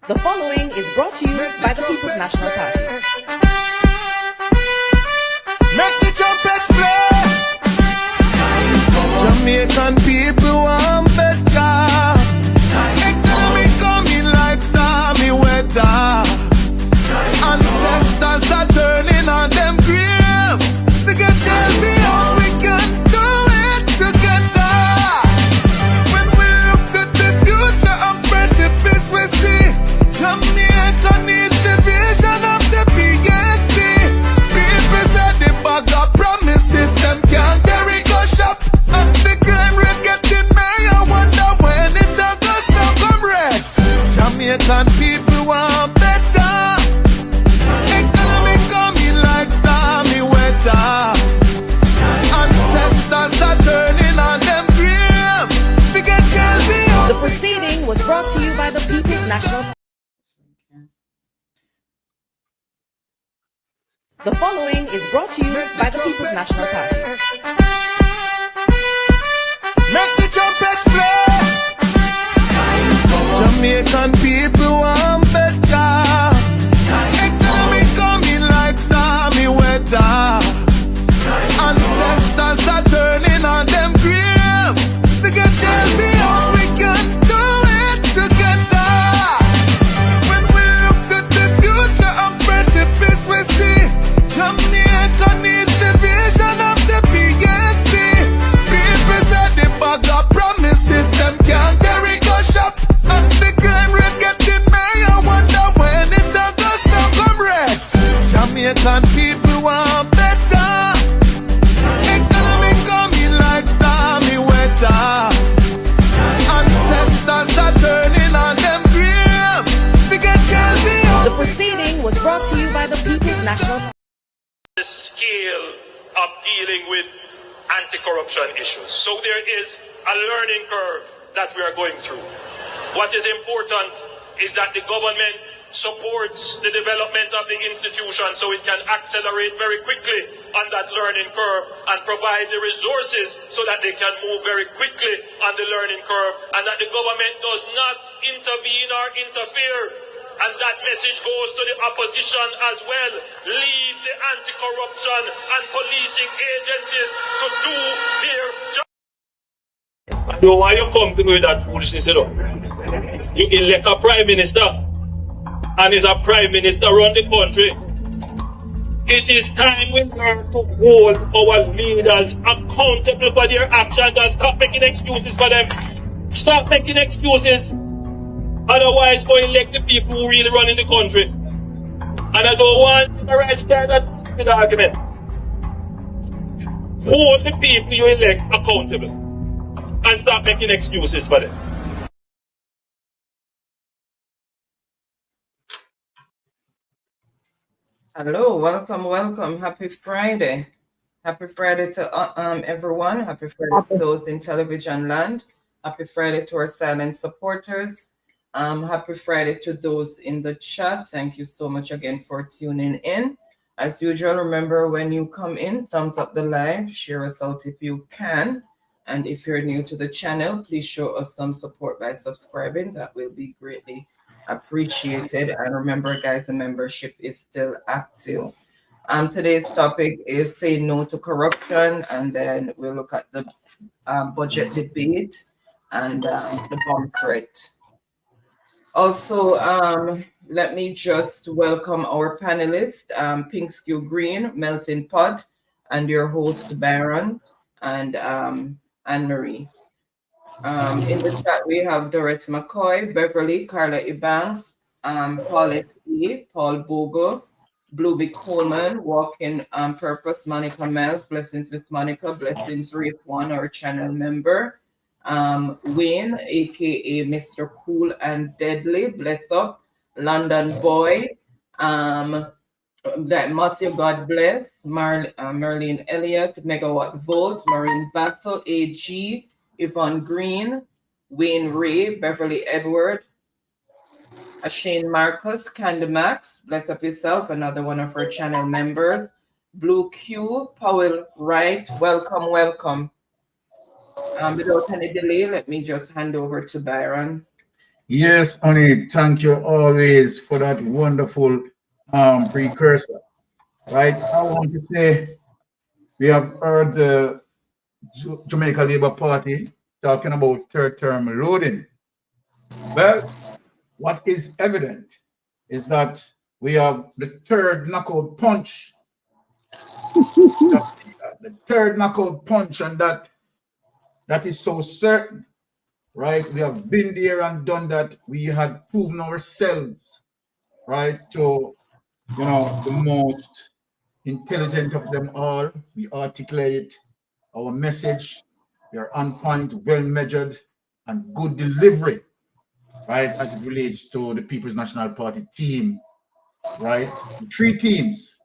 The following is brought to you by the People's National Party. Make the trumpets play. Jamaican people want better. Economy coming like stormy weather. Ancestors are turning on them grave. To get champion, we can do it together. When we look at the future of precipice, we see Jamaica needs the vision of the BNP. People said the bag of promises, them can't carry go shop. And the crime rate getting higher, wonder when it does now come Rex. Jamaican people want better. Economy coming like stormy weather. Ancestors are turning on them grave. We get champion. The proceeding was brought to you by the People's National Party. The following is brought to you by the People's National Party. Make the trumpets play. Jamaican people want better. Economy coming like stormy weather. Ancestors are turning on them grave. To get champion, we can do it together. When we look at the future of precipice, we see Jamaica needs the vision of the BNP. People said the bag of promises, them can't carry go shop. And the crime rate getting higher, wonder when it does now come Rex. Jamaican people want better. Economy coming like stormy weather. Ancestors are turning on them grave. We get champion. The proceeding was brought to you by the People's National Party. The scale of dealing with anti-corruption issues. So there is a learning curve that we are going through. What is important is that the government supports the development of the institution so it can accelerate very quickly on that learning curve and provide the resources so that they can move very quickly on the learning curve, and that the government does not intervene or interfere. And that message goes to the opposition as well. Leave the anti-corruption and policing agencies to do their job. So why you come to me with that foolishness, you know? You elect a prime minister, and is a prime minister run the country. It is time we learn to hold our leaders accountable for their actions and stop making excuses for them. Stop making excuses. Otherwise, go elect the people who really run in the country. And I don't want the right start that stupid argument. Hold the people you elect accountable and stop making excuses for them. Hello, welcome. Happy Friday. Happy Friday to everyone. Happy Friday to those in television land. Happy Friday to our silent supporters. Happy Friday to those in the chat. Thank you so much again for tuning in. As usual, remember when you come in, thumbs up the live, share us out if you can. And if you're new to the channel, please show us some support by subscribing. That will be greatly appreciated. And remember, guys, the membership is still active. Today's topic is say no to corruption, and then we'll look at the budget debate and the bomb threat. Also, let me just welcome our panelists, Pink Skew Green, Melting Pot, and your host, Byron, and Anne-Marie. In the chat, we have Doris McCoy, Beverly, Carla Ebanks, Paulette E., Paul Bogle, Blueby Coleman, Walking Purpose, Monica Miles, Blessings Miss Monica, Blessings Rafe One, our channel member, Wayne, aka Mr. Cool and Deadly, bless up, London Boy, that Matthew, God bless, Marlene Elliott, Megawatt Volt, Maureen Vassal, AG, Yvonne Green, Wayne Ray, Beverly Edward, Shane Marcus, Candy Max, bless up yourself, another one of our channel members, Blue Q, Powell Wright, welcome. Without any delay, let me just hand over to Byron. Yes, honey, thank you always for that wonderful precursor, right? I want to say we have heard the Jamaica Labour Party talking about third term loading. Well, what is evident is that we have the third knockout punch. The third knockout punch, and that is so certain, right? We have been there and done that. We had proven ourselves, right, to the most intelligent of them all. We articulate our message. We are on point, well measured, and good delivery, right, as it relates to the People's National Party team, right? The three teams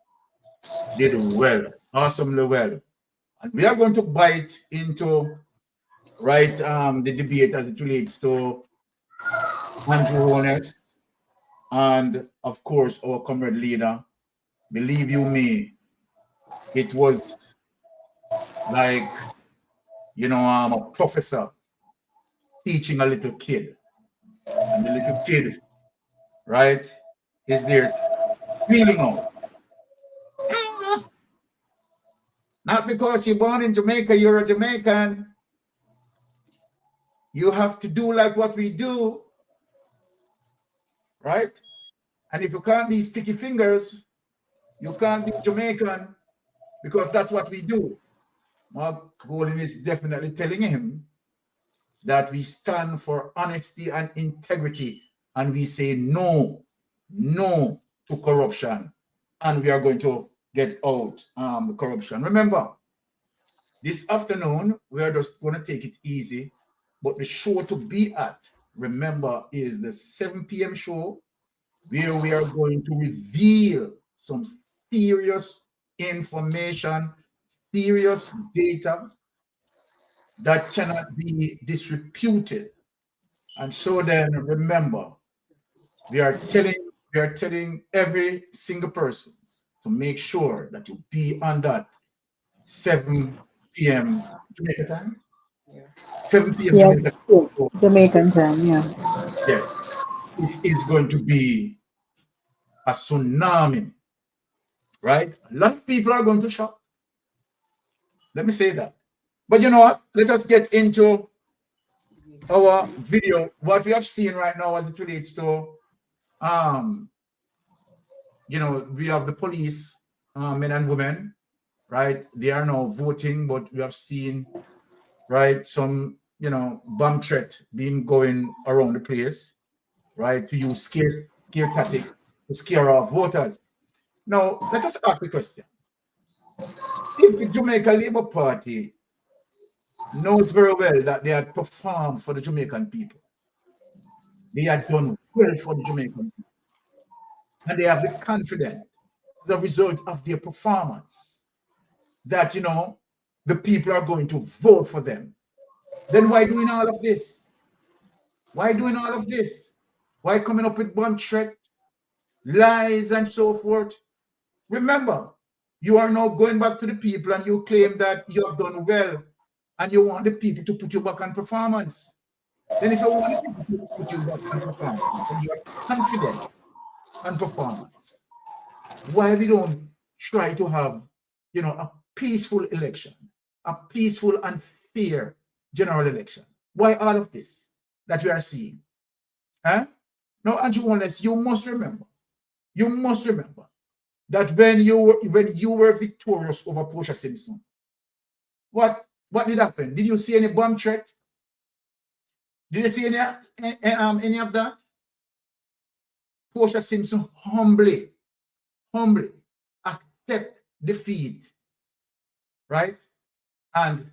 did well, awesomely well. And we are going to bite into, right, the debate as it relates to Andrew Holness and, of course, our comrade leader. Believe you me, it was like, I'm a professor teaching a little kid. And the little kid, right, is there feeling out. Not because you're born in Jamaica, you're a Jamaican. You have to do like what we do, right? And if you can't be sticky fingers, you can't be Jamaican, because that's what we do. Mark Golden is definitely telling him that we stand for honesty and integrity, and we say no to corruption, and we are going to get out the corruption. Remember, this afternoon, we are just going to take it easy, but the show to be at, remember, is the 7 p.m. show, where we are going to reveal some serious information, serious data that cannot be disreputed. And so then remember, we are telling every single person to make sure that you be on that 7 p.m. Jamaica time. 7 p.m. Yes, Jamaica yes. time. Jamaican time, yeah. Yes. It is going to be a tsunami, right? A lot of people are going to shock. Let me say that. But you know what? Let us get into our video. What we have seen right now as it relates to, we have the police, men and women, right? They are now voting, but we have seen, right, some, bomb threat being going around the place, right, to use scare tactics to scare off voters. Now, let us ask the question. If the Jamaica Labour Party knows very well that they had performed for the Jamaican people, they had done well for the Jamaican people, and they have the confidence as a result of their performance that, the people are going to vote for them, then why doing all of this? Why doing all of this? Why coming up with bomb threat, lies, and so forth? Remember, you are now going back to the people and you claim that you have done well and you want the people to put you back on performance. Then if you want the people to put you back on performance, and you are confident on performance, why we don't try to have, a peaceful election, a peaceful and fair general election? Why all of this that we are seeing? Huh? Now, Andrew Holness, you must remember that when you were victorious over Portia Simpson, what did happen? Did you see any bomb threat? Did you see any of that? Portia Simpson humbly accept defeat, right? And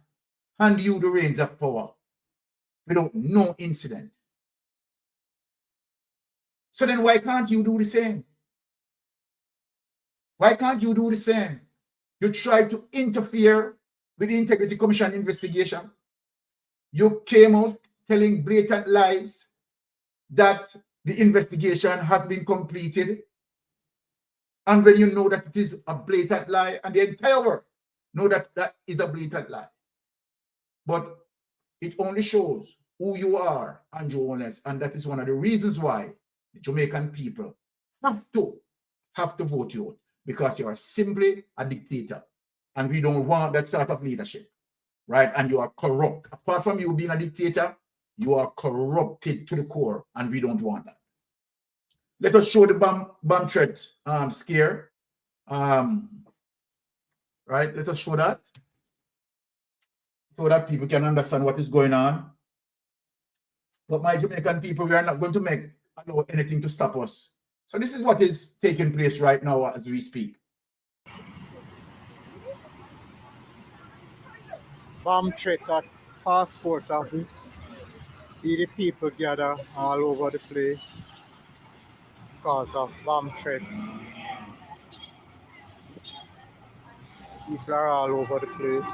hand you the reins of power without no incident. So then why can't you do the same? Why can't you do the same? You tried to interfere with the Integrity Commission investigation. You came out telling blatant lies that the investigation has been completed. And when you know that it is a blatant lie, and the entire world know that that is a blatant lie. But it only shows who you are and your owners. And that is one of the reasons why the Jamaican people have to vote you out, because you are simply a dictator. And we don't want that sort of leadership, right? And you are corrupt. Apart from you being a dictator, you are corrupted to the core, and we don't want that. Let us show the bomb threat scare. Right? Let us show that so that people can understand what is going on. But my Jamaican people, we are not going to allow anything to stop us. So this is what is taking place right now as we speak. Bomb threat at passport office. See the people gather all over the place because of bomb threat. People are all over the place.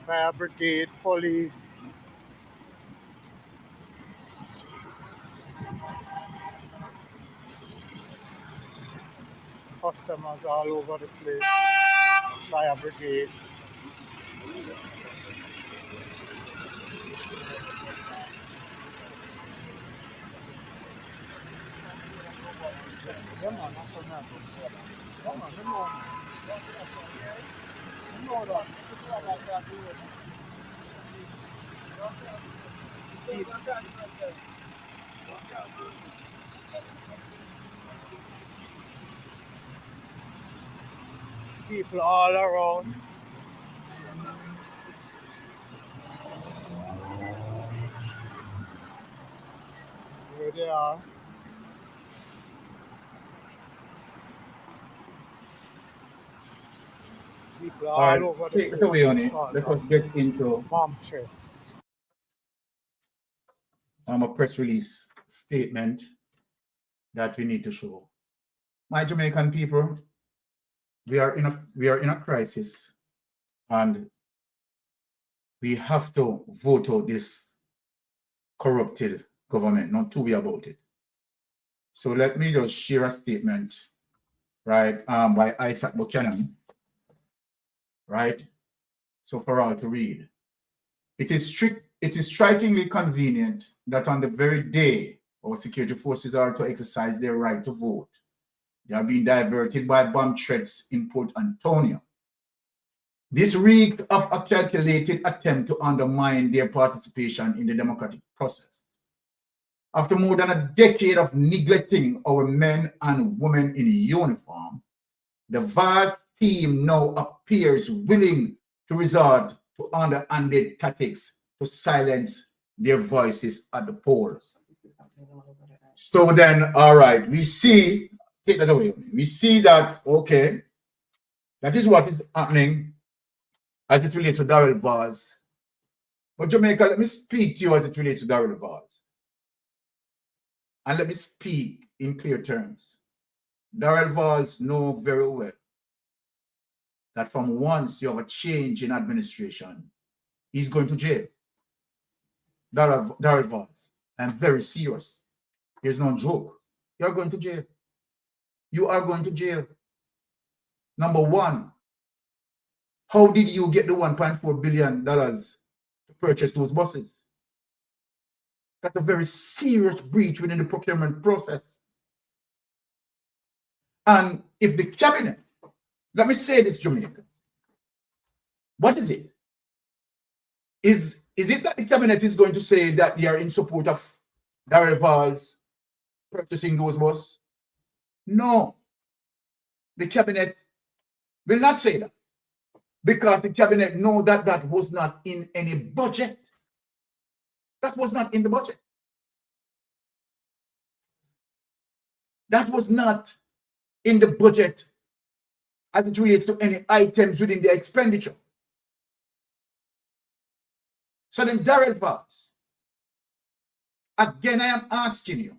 Fire brigade, police. Customers all over the place. Fire brigade. Yeah, man, that's what happened. Yeah, man, you know, man. You know that. This is what I cross the road. People all around. Here they are. People all All right, over the take place. it away on it. Let us get into Bomb threats. a press release statement that we need to show. My Jamaican people, we are in a crisis, and we have to vote out this corrupted government, not two way about it. So let me just share a statement, right, by ISAT Buchanan, right? So for all to read. It is strikingly convenient that on the very day our security forces are to exercise their right to vote, they are being diverted by bomb threats in Port Antonio. This reeks of a calculated attempt to undermine their participation in the democratic process. After more than a decade of neglecting our men and women in uniform, the Vaz team now appears willing to resort to underhanded tactics to silence their voices at the polls. So then, all right, we see, take that away. We see that, okay, that is what is happening as it relates to Daryl Vaz. But Jamaica, let me speak to you as it relates to Daryl Vaz. And let me speak in clear terms. Daryl Vaz knows very well that from once you have a change in administration, he's going to jail. Daryl Vaz, I'm very serious. There's no joke. You're going to jail. You are going to jail. Number one, how did you get the $1.4 billion to purchase those buses? That's a very serious breach within the procurement process. And if the cabinet, let me say this, Jamaica, what is it? Is it that the cabinet is going to say that they are in support of Daryl Vaz purchasing those buses? No. The cabinet will not say that, because the cabinet know that that was not in any budget. That was not in the budget. That was not in the budget as it relates to any items within the expenditure. So then Daryl Vaz, again, I am asking you,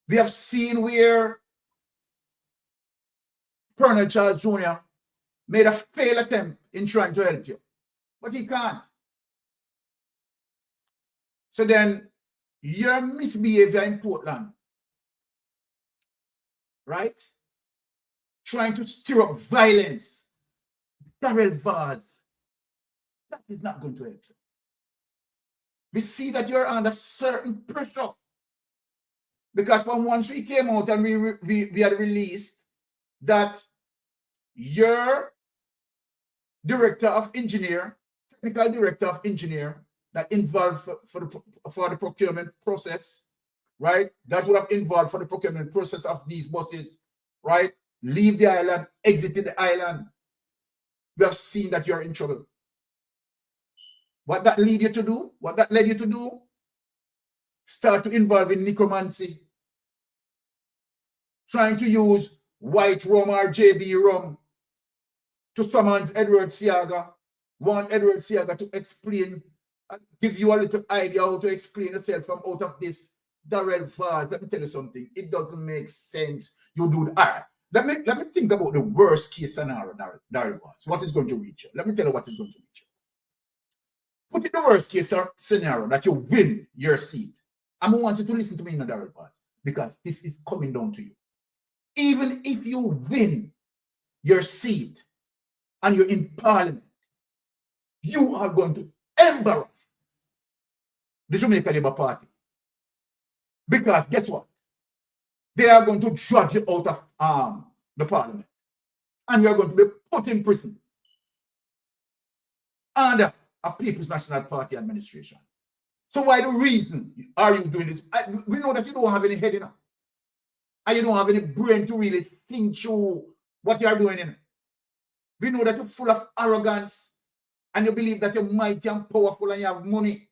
we have seen where Colonel Charles Jr. made a failed attempt in trying to help you, but he can't. So then your misbehavior in Portland, right, trying to stir up violence, Daryl Vaz, that is not going to help. We see that you're under certain pressure. Because from once we came out and we had released that your director of engineer, technical director of engineer, that involved for the procurement process, right? That would have involved for the procurement process of these buses, right? Leave the island, exit the island. We have seen that you're in trouble. What that led you to do? What that led you to do? Start to involve in necromancy. Trying to use white rum or JB rum to summon Edward Seaga. Want Edward Seaga to explain, give you a little idea how to explain yourself from out of this. Daryl Vaz, let me tell you something. It doesn't make sense. You do that. Let me think about the worst case scenario, Daryl Vaz. What is going to reach you? Let me tell you what is going to reach you. Put in the worst case scenario that you win your seat. I want you to listen to me in the Daryl Vaz, because this is coming down to you. Even if you win your seat and you're in parliament, you are going to embarrass the Jamaica Labour Party. Because guess what? They are going to drag you out of the parliament. And you are going to be put in prison under a People's National Party administration. So why the reason are you doing this? We know that you don't have any head enough. And you don't have any brain to really think through what you are doing in it. We know that you're full of arrogance and you believe that you're mighty and powerful and you have money.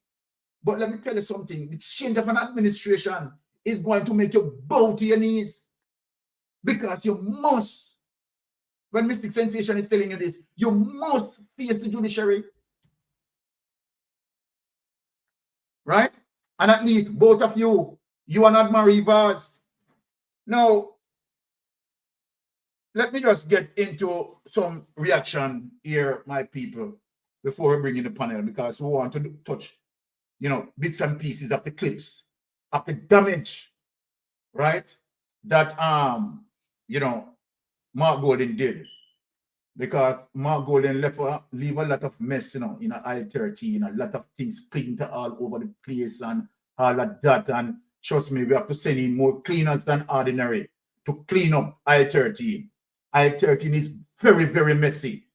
But let me tell you something. The change of an administration is going to make you bow to your knees. Because you must, when Mystic Sensation is telling you this, you must face the judiciary. Right? And at least both of you are not Marie Vaz. Now, let me just get into some reaction here, my people, before we bring in the panel, because we want to touch, bits and pieces of the clips, of the damage, right, that, Mark Golden did. Because Mark Golden leave a lot of mess, in I-13, a lot of things splinter all over the place and all of that. And trust me, we have to send in more cleaners than ordinary to clean up I-13. I-13 is very, very messy,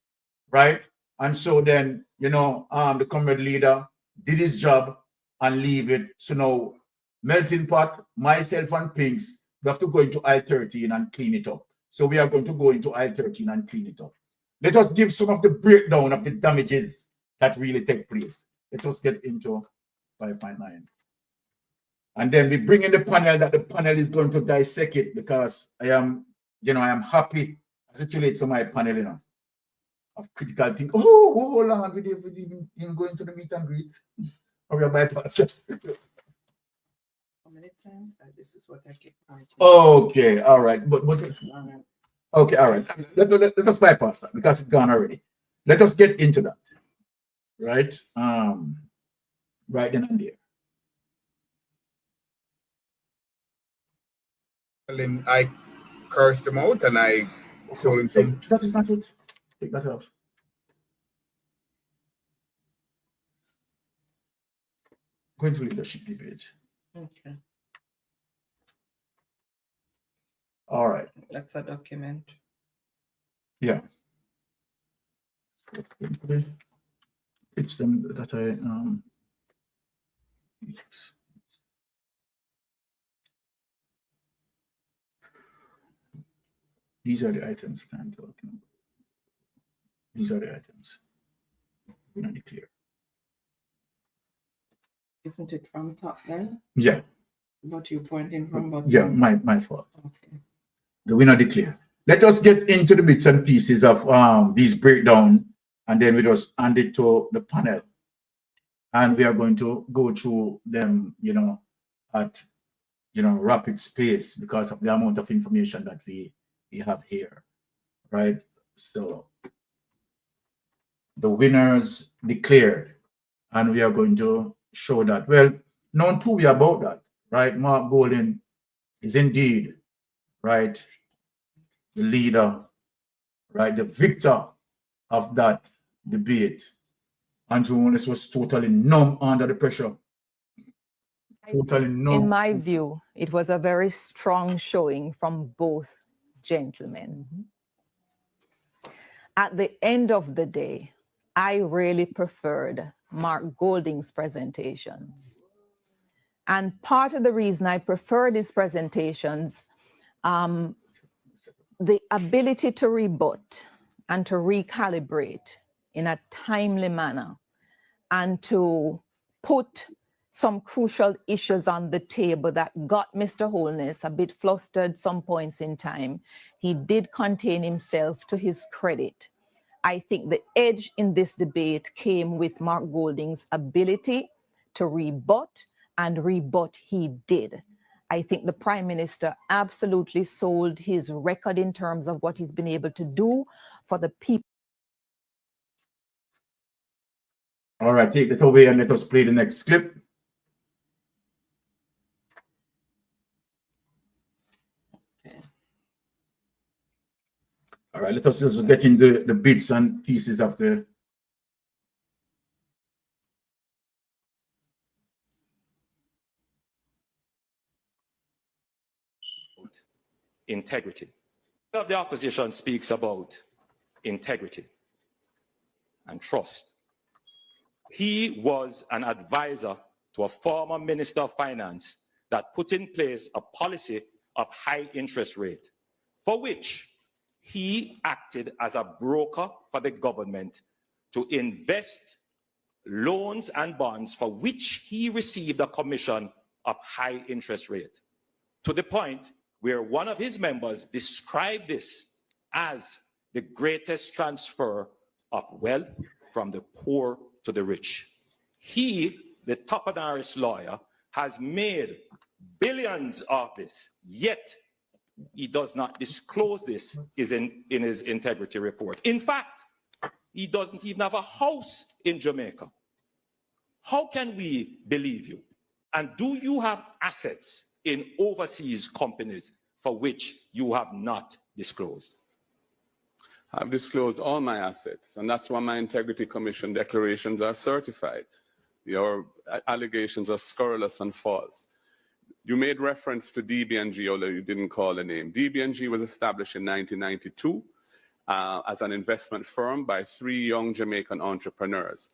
right? And so then, the comrade leader did his job and leave it. So now, Melting Pot, myself and Pinks, we have to go into I-13 and clean it up. So we are going to go into I-13 and clean it up. Let us give some of the breakdown of the damages that really take place. Let us get into 5.9. And then we bring in the panel, that the panel is going to dissect it, because I am happy as it relates to my panel, of critical thinking. Oh, hold on, we didn't even go into the meet and greet. Or we are bypass. How many times? This is what I keep on. Okay, all right. But okay, all right. Let us bypass that because it's gone already. Let us get into that. Right? Right then and there. Well, I cursed him out and I told him some. That is not it. Take that off. Go into leadership debate. Okay. All right. That's a document. Yeah. It's them that I yes. These are the items I'm talking about. These are the items. We're not clear. Isn't it from top then? Yeah. What you pointing from bottom? Yeah, my fault. Okay. The winner declare. Let us get into the bits and pieces of these breakdown, and then we just hand it to the panel. And we are going to go through them, at rapid space because of the amount of information that we have here. Right? So the winners declared, and we are going to show that. Well, known to be about that, right? Mark Golden is indeed, right, the leader right, the victor of that debate, Andrew Holness, was totally numb under the pressure. Totally numb. In my view, it was a very strong showing from both gentlemen. At the end of the day, I really preferred Mark Golding's presentations. And part of the reason I preferred his presentations, the ability to rebut and to recalibrate in a timely manner and to put some crucial issues on the table that got Mr. Holness a bit flustered some points in time. He did contain himself, to his credit. I think the edge in this debate came with Mark Golding's ability to rebut, and rebut he did. I think the Prime Minister absolutely sold his record in terms of what he's been able to do for the people. All right, take that away and let us play the next clip. All right, let us also get in the bits and pieces of the... Integrity. The opposition speaks about integrity and trust. He was an advisor to a former Minister of Finance that put in place a policy of high interest rate, for which he acted as a broker for the government to invest loans and bonds for which he received a commission of high interest rate, to the point where one of his members described this as the greatest transfer of wealth from the poor to the rich. He, the top-of-the-Irish lawyer, has made billions of this, yet he does not disclose this in his integrity report. In fact, he doesn't even have a house in Jamaica. How can we believe you? And do you have assets in overseas companies for which you have not disclosed? I've disclosed all my assets, and that's why my Integrity Commission declarations are certified. Your allegations are scurrilous and false. You made reference to DB&G, although you didn't call the name. DB&G was established in 1992 as an investment firm by 3 young Jamaican entrepreneurs.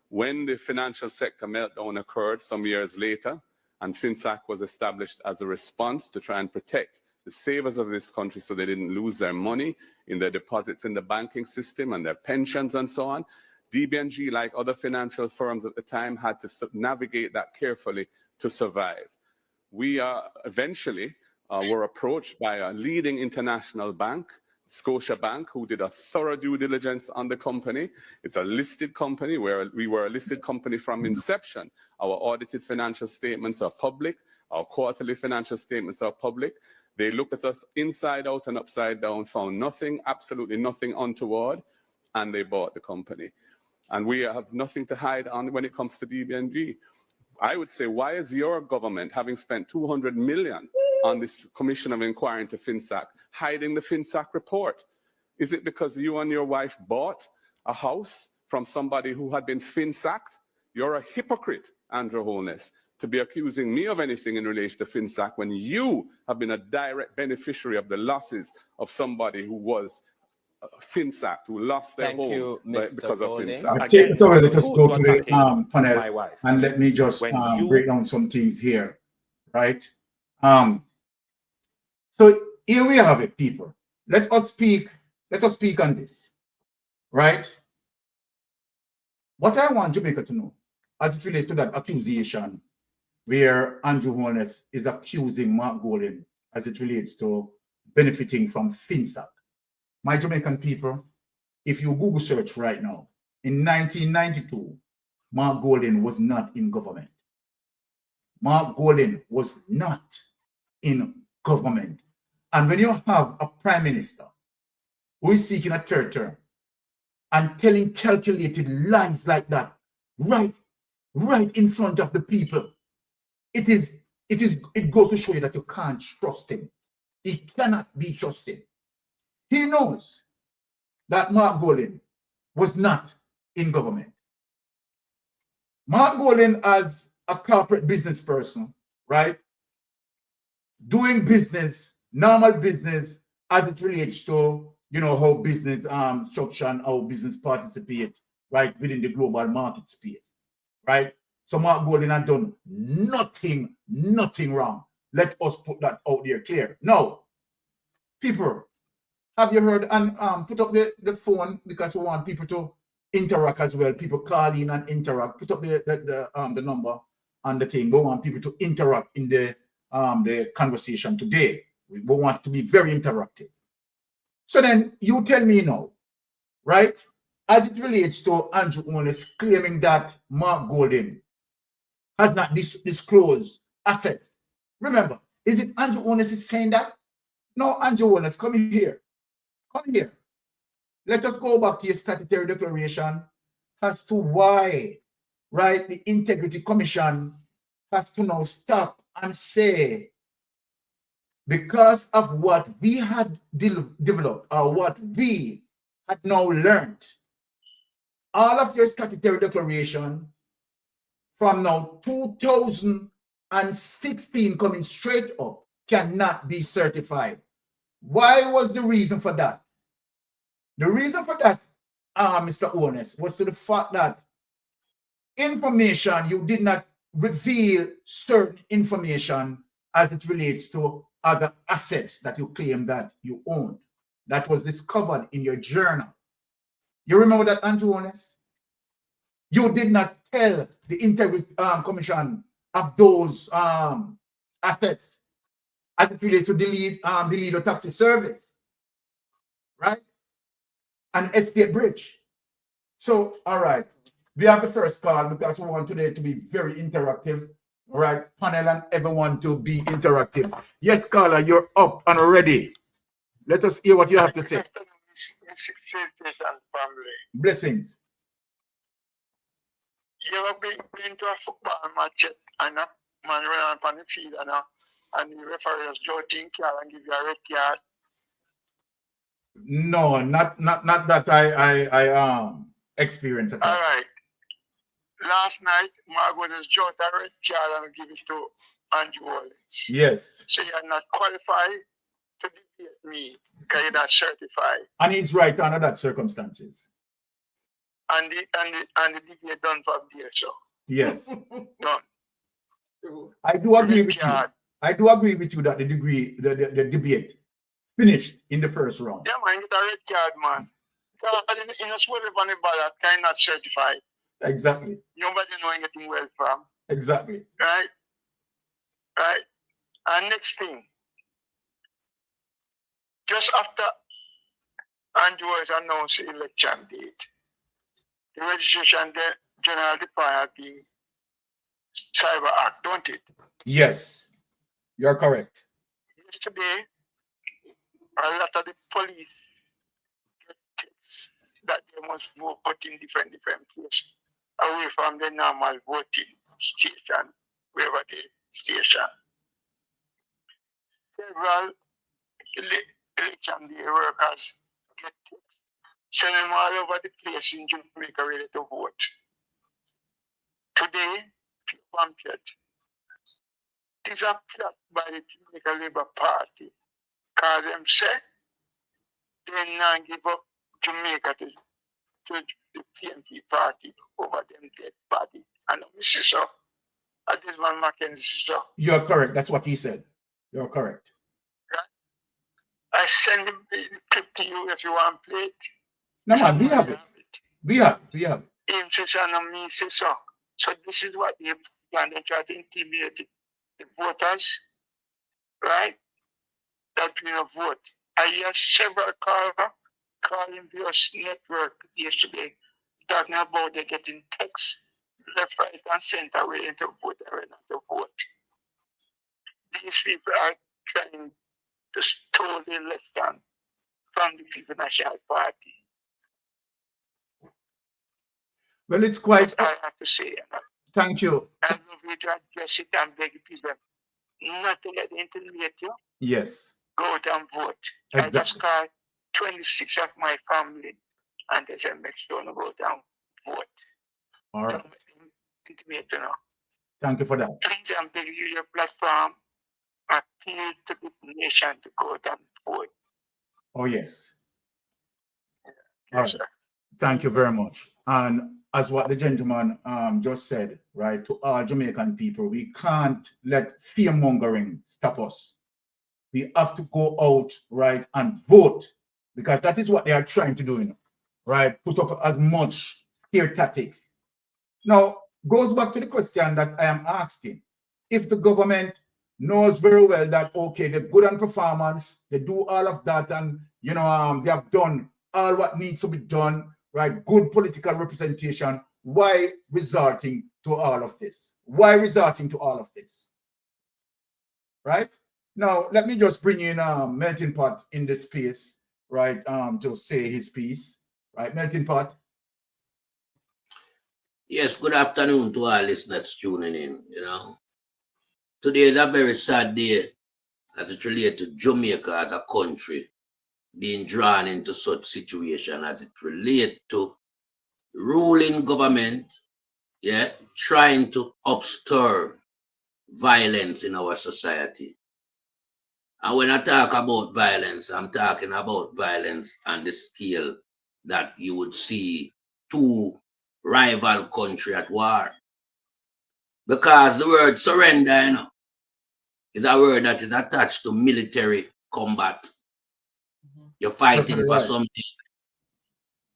When the financial sector meltdown occurred some years later, and FinSAC was established as a response to try and protect the savers of this country so they didn't lose their money in their deposits in the banking system and their pensions and so on, DB&G, like other financial firms at the time, had to navigate that carefully to survive. We eventually were approached by a leading international bank, Scotiabank, who did a thorough due diligence on the company. It's a listed company where we were a listed company from inception. Our audited financial statements are public. Our quarterly financial statements are public. They looked at us inside out and upside down, found nothing, absolutely nothing untoward, and they bought the company. And we have nothing to hide on when it comes to DB&G. I would say, why is your government, having spent $200 million on this commission of inquiry into FinSAC, hiding the FinSAC report? Is it because you and your wife bought a house from somebody who had been FinSAC'd? You're a hypocrite, Andrew Holness, to be accusing me of anything in relation to FinSAC when you have been a direct beneficiary of the losses of somebody who was FinSAC, who lost their home because of FinSAC. Take it away. Let us go to the panel and let me just break down some things here, right? So here we have it, people. Let us speak on this, right? What I want Jamaica to know, as it relates to that accusation where Andrew Holness is accusing Mark Golding as it relates to benefiting from FinSAC. My Jamaican people, if you Google search right now, in 1992, Mark Golding was not in government. Mark Golding was not in government. And when you have a prime minister who is seeking a third term and telling calculated lies like that, right in front of the people, it goes to show you that you can't trust him. He cannot be trusted. He knows that Mark Golding was not in government. Mark Golding, as a corporate business person, right, doing business, normal business, as it relates to, you know, how business structure and how business participate, right, within the global market space, right? So Mark Golding had done nothing wrong. Let us put that out there clear. Now, people, have you heard, and put up the phone, because we want people to interact as well. People call in and interact. Put up the number and the thing. We want people to interact in the conversation today. We want it to be very interactive. So then you tell me now, right, as it relates to Andrew Holness claiming that Mark Golding has not disclosed assets. Remember, is it Andrew Holness is saying that? No, Andrew Holness, come here. Come here. Let us go back to your statutory declaration as to why, right, the Integrity Commission has to now stop and say, because of what we had developed or what we had now learned, all of your statutory declaration from now 2016 coming straight up cannot be certified. Why was the reason for that? The reason for that, Mr. Holness, was to the fact that information, you did not reveal certain information as it relates to other assets that you claim that you own. That was discovered in your journal. You remember that, Andrew Holness? You did not tell the Integrity Commission of those assets as it relates to the Lido taxi service, right? And Estate Bridge. So, all right, we have the first call because we want today to be very interactive. All right, panel and everyone to be interactive. Yes, caller, you're up and ready. Let us hear what you have to say. Blessings. You ever been to a football match and a man run up on the field and the referee was joking and give you a red card? No, not that I experienced it. All right. Last night, Margot was joked a red card and give it to Andrew Holness. Yes. So you're not qualified to debate me because you're not certified. And he's right under that circumstances. And the debate done for there, so. Yes. Done. I do agree with you. I do agree with you that the debate finished in the first round. Yeah, man, get a red card, man. In a swear upon the ballot, kind of not certified. Exactly. Nobody know anything well from. Exactly. Right? Right? And next thing, just after Andrew was announced the election date, the registration general department being cyber act, don't it? Yes, you're correct. Yesterday, a lot of the police get texts that they must vote in different places away from the normal voting station, wherever they station. Several election day workers get texts, send them all over the place in Jamaica ready to vote. Today, pamphlet. These are plot by the Jamaica Labour Party, because them say they not give up Jamaica to the PNP party over them dead body. And this is so. This man Mackenzie so. You're correct. That's what he said. You're correct. Right? I send the clip to you if you want to play it. No man, we have it. We have it. Him says and me say so. So this is what they plan. They try to intimidate the voters, right? That we don't vote. I hear several calling various network yesterday talking about they getting texts left, right, and center waiting to vote and ready to vote. These people are trying to steal the election from the People National Party. Well, it's quite. That's all I have to say. Thank you. I love you to address it and beg people not to let intimidate you. Yes. Go out and vote. Exactly. I just call 26 of my family, and they said, make sure you go down vote. All right. Intimate, you know. Thank you for that. Please, I'm begging you, your platform, appeal to the nation to go down vote. Oh, yes. Yes, All right. sir. Thank you very much. And as what the gentleman just said, right, to all Jamaican people, we can't let fear mongering stop us. We have to go out, right, and vote, because that is what they are trying to do, you know, right? Put up as much scare tactics. Now, goes back to the question that I am asking. If the government knows very well that, okay, they're good on performance, they do all of that, and, you know, they have done all what needs to be done, right? Good political representation. Why resorting to all of this? Why resorting to all of this? Right? Now, let me just bring in Melting Pot in this space, right, to say his piece. Right, Melting Pot? Yes, good afternoon to our listeners tuning in, you know. Today is a very sad day as it relates to Jamaica as a country being drawn into such situation as it relates to ruling government, yeah, trying to upstir violence in our society. And when I talk about violence, I'm talking about violence on the scale that you would see two rival countries at war. Because the word surrender, you know, is a word that is attached to military combat. You're fighting for something.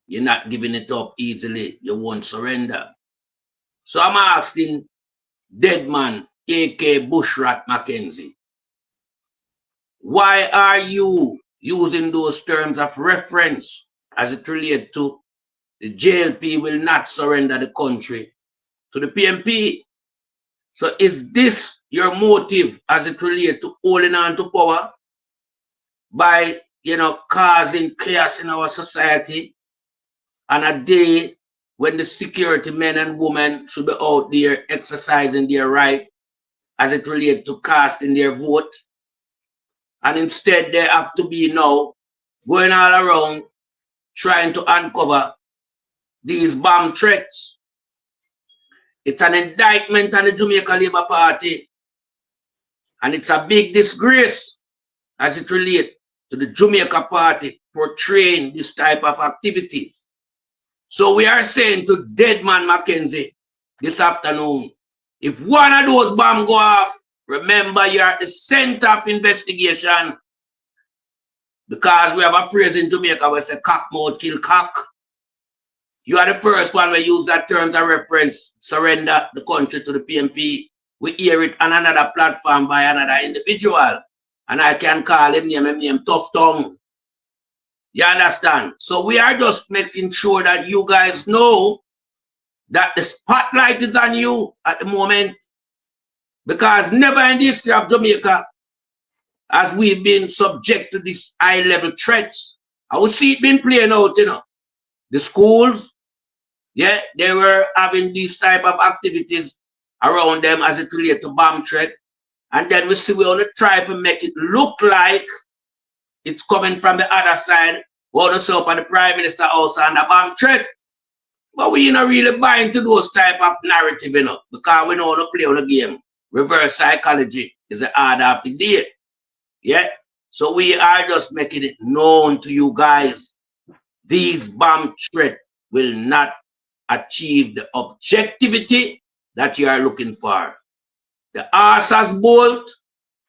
You're not giving it up easily. You won't surrender. So I'm asking Deadman, a.k.a. Bushrat Mackenzie, why are you using those terms of reference as it relates to the JLP will not surrender the country to the PMP? So is this your motive as it relates to holding on to power by, you know, causing chaos in our society on a day when the security men and women should be out there exercising their right as it relates to casting their vote? And instead they have to be now going all around trying to uncover these bomb threats. It's an indictment on the Jamaica Labour Party, and it's a big disgrace as it relates to the Jamaica Party portraying this type of activities. So we are saying to Deadman Mackenzie this afternoon, if one of those bombs go off, remember you're at the center of investigation, because we have a phrase in Jamaica where say cock mouth kill cock. You are the first one who use that term as a reference, surrender the country to the PMP. We hear it on another platform by another individual, and I can call him name Tough Tongue. You understand? So we are just making sure that you guys know that the spotlight is on you at the moment, because never in the history of Jamaica as we've been subject to these high-level threats. I will see it been playing out, you know. The schools, yeah, they were having these type of activities around them as it relates to bomb threat. And then we see we want to try to make it look like it's coming from the other side. We want to set up at the Prime Minister house and a bomb threat. But we not really buying to those type of narrative, you know, because we know how to play on the game. Reverse psychology is the order of the day. Yeah. So we are just making it known to you guys. These bomb threats will not achieve the objectivity that you are looking for. The arse has bolt,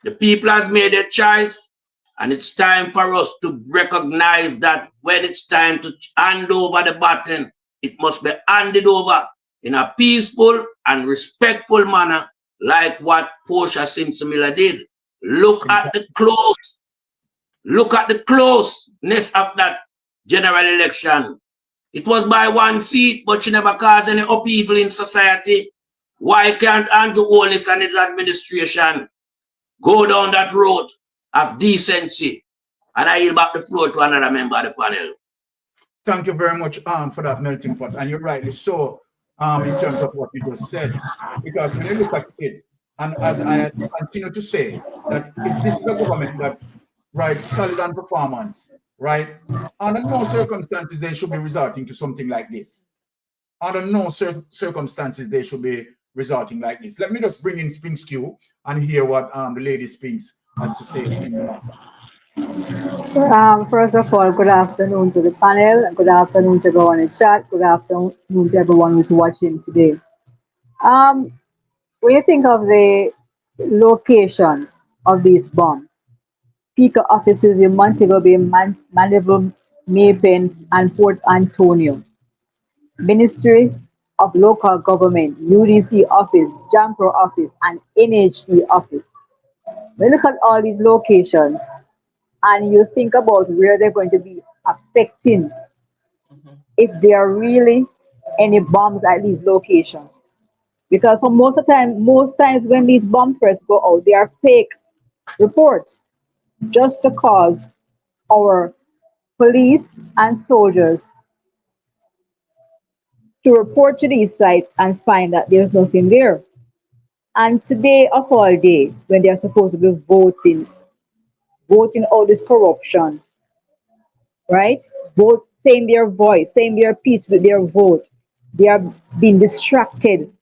the people have made a choice, and it's time for us to recognize that when it's time to hand over the baton, it must be handed over in a peaceful and respectful manner, like what Portia Simpson Miller did. Look at the close. Look at the closeness of that general election. It was by one seat, but she never caused any upheaval in society. Why can't Andrew Holness and his administration go down that road of decency? And I yield back the floor to another member of the panel. Thank you very much for that, Melting Pot. And you're rightly so in terms of what you just said. Because when you look at it, and as I continue to say, that if this is a government that, right, solid on performance, right? Under no circumstances they should be resorting to something like this. Under no circumstances they should be resorting like this. Let me just bring in Spinks Q and hear what the lady Spinks has to say in the matter. First of all, good afternoon to the panel, and good afternoon to everyone in chat, good afternoon to everyone who's watching today. When you think of the location of these bombs, speaker offices in Montego Bay, Mandeville, Maypen, and Port Antonio, Ministry of Local Government, UDC office, JAMPRO office, and NHC office. When you look at all these locations and you think about where they're going to be affecting, if there are really any bombs at these locations. Because for most times when these bomb threats go out, they are fake reports just to cause our police and soldiers to report to these sites and find that there's nothing there. And today of all day, when they're supposed to be voting out this corruption, right? Vote, saying their voice, saying their piece with their vote. They are being distracted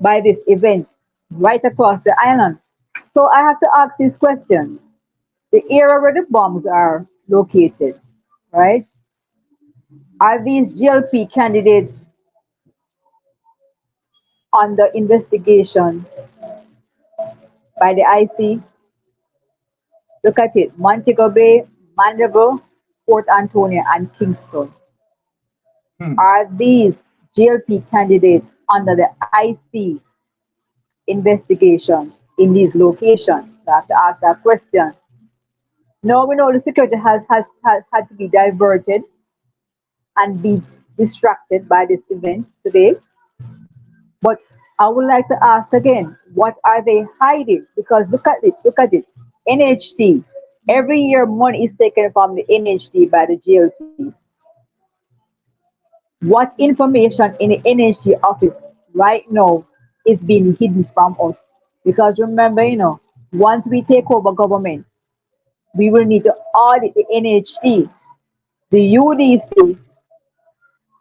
by this event right across the island. So I have to ask these questions. The area where the bombs are located, right? Are these GLP candidates under investigation by the IC? Look at it, Montego Bay, Mandeville, Port Antonio, and Kingston. Are these GLP candidates under the IC investigation in these locations? I have to ask that question. Now we know the security has had to be diverted and be distracted by this event today. But I would like to ask again, what are they hiding? Because look at it. NHT. Every year money is taken from the NHT by the GLP. What information in the NHT office right now is being hidden from us? Because remember, once we take over government, we will need to audit the NHT, the UDC,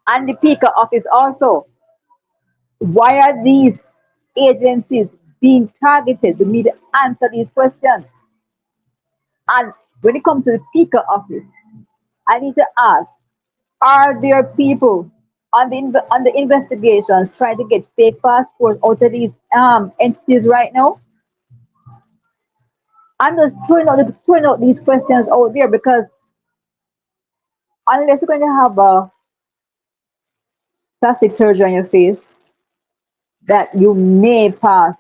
and the PICA office also. Why are these agencies being targeted? We need to answer these questions. And when it comes to the PICA office, I need to ask, are there people on the investigations trying to get fake passports out of these entities right now? I'm just throwing out these questions out there because unless you're going to have a plastic surgery on your face, that you may pass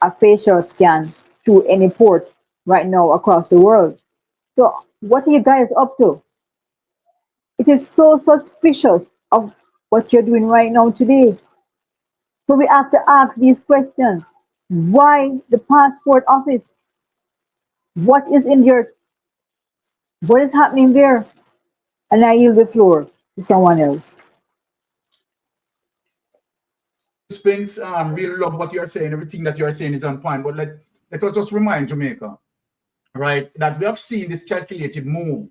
a facial scan through any port right now across the world. So what are you guys up to? It is so suspicious of what you're doing right now today. So we have to ask these questions. Why the passport office? What is in your, what is happening there? And I yield the floor to someone else. Spence, really love what you're saying. Everything that you're saying is on point. But let us just remind Jamaica, right, that we have seen this calculated move,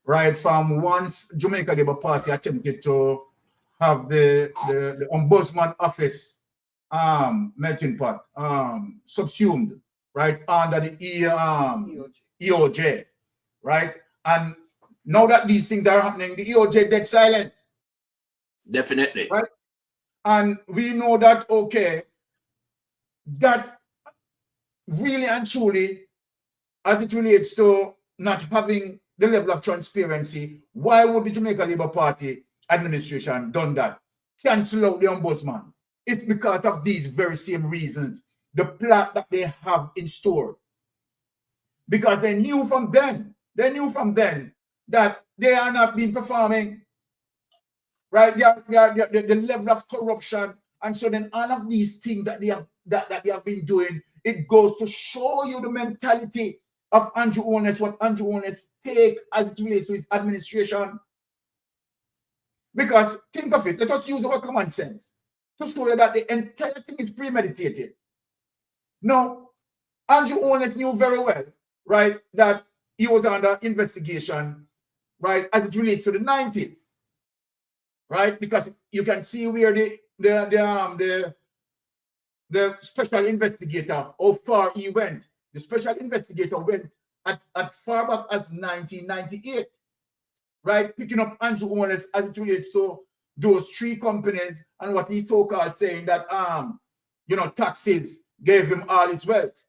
right, from once Jamaica Labour Party attempted to have the ombudsman office melting pot subsumed, right, under the EOJ, right? And now that these things are happening, the EOJ dead silent. Definitely. Right? And we know that, okay, that really and truly, as it relates to not having the level of transparency, why would the Jamaica Labour Party administration done that? Cancel out the ombudsman. It's because of these very same reasons, the plot that they have in store. Because they knew from then that they are not been performing, right? The level of corruption, and so then all of these things that they have been doing, it goes to show you the mentality of Andrew Holness, what Andrew Holness take as it relates to his administration. Because think of it, let us use our common sense to show you that the entire thing is premeditated. No, Andrew Holness knew very well, right, that he was under investigation, right, as it relates to the 90s, right? Because you can see where the special investigator, how far he went. The special investigator went at far back as 1998, right? Picking up Andrew Holness as it relates to those three companies and what he so-called saying that, taxes gave him all his wealth.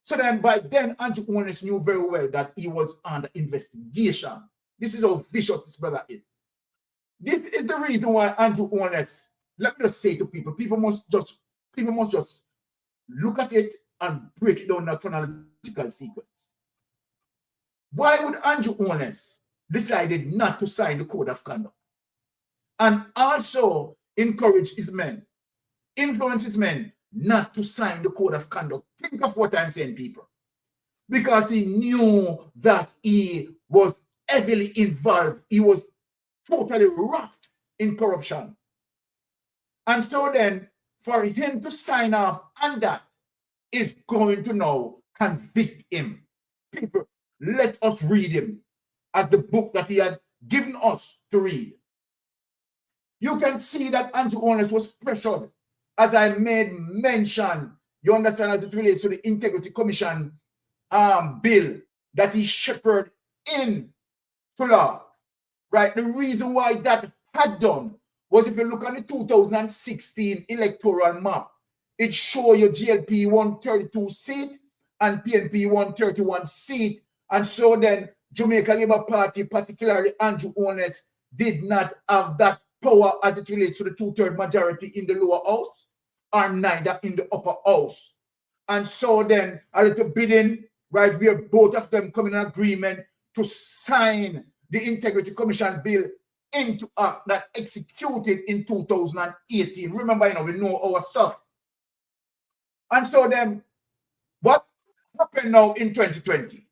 So then by then, Andrew Holness knew very well that he was under investigation. This is how vicious this brother is. This is the reason why Andrew Holness, let me just say to people, people must just look at it and break it down in a chronological sequence. Why would Andrew Holness decided not to sign the code of conduct and also encourage his men, influence his men not to sign the code of conduct? Think of what I'm saying, people. Because he knew that he was heavily involved. He was totally wrapped in corruption. And so then, for him to sign off on that is going to now convict him. People, let us read him as the book that he had given us to read. You can see that Andrew Holness was pressured, as I made mention, you understand, as it relates to the Integrity Commission bill that he shepherded in to law, right? The reason why that had done was, if you look at the 2016 electoral map, it shows you GLP 132 seat and PNP 131 seat. And so then Jamaica Labour Party, particularly Andrew Holness, did not have that power as it relates to the 2/3 majority in the lower house, or neither in the upper house. And so then a little bidding, right, where both of them come in agreement to sign the Integrity Commission bill into act that executed in 2018. Remember, we know our stuff. And so then, what happened now in 2020?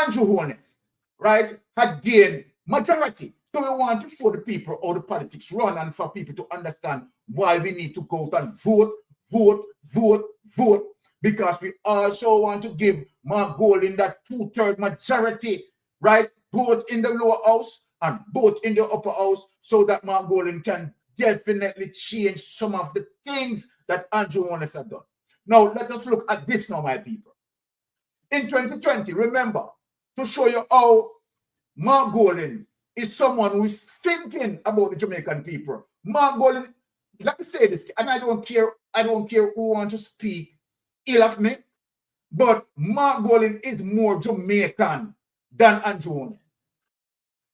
Andrew Holness, right, had gained majority. So we want to show the people how the politics run, and for people to understand why we need to go out and vote, because we also want to give Mark Golding that 2/3 majority, right, both in the lower house and both in the upper house, so that Mark Golding can definitely change some of the things that Andrew Holness had done. Now, let us look at this now, my people. In 2020, remember, to show you how Mark Golding is someone who is thinking about the Jamaican people. Mark Golding, let me say this, and I don't care who wants to speak ill of me, but Mark Golding is more Jamaican than Andrew Holness.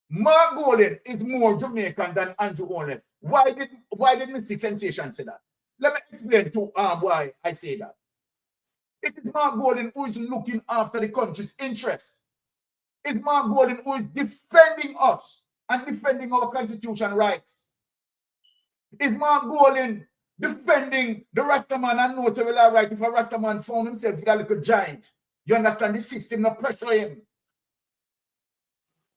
Mark Golding is more Jamaican than Andrew Holness. Why did Mr. Sensation say that? Let me explain to why I say that. It is Mark Golding who is looking after the country's interests. It's Mark Golding who is defending us and defending our constitutional rights. It's Mark Golding defending the Rastaman and know to be all right if a Rastaman found himself with a little giant. You understand? The system not pressure him.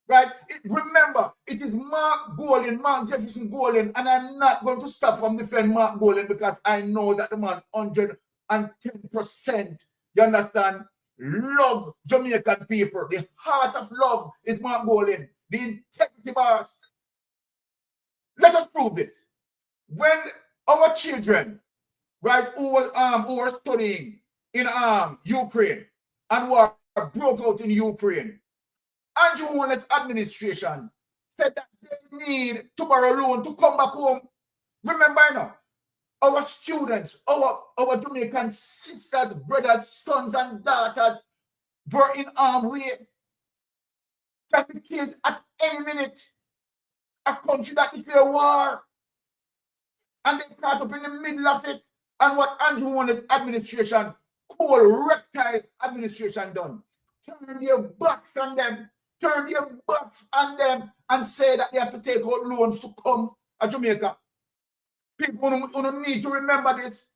Right? Remember, it is Mark Golding, Mark Jefferson Golding, and I'm not going to stop from defending Mark Golding because I know that the man 110%, you understand, love Jamaican people. The heart of love is Mark Golding, the integrity boss. Let us prove this. When our children, right, who were studying in Ukraine and were broke out in Ukraine, Andrew Holness administration said that they need to borrow loan to come back home. Remember now, our students, our Jamaican sisters, brothers, sons, and daughters were in harm's way, can be killed at any minute. A country that declared war, and they caught up in the middle of it. And what Andrew Holness administration, cold reptile administration, done? Turn their backs on them. Turn their backs on them and say that they have to take out loans to come to Jamaica. People who need to remember this.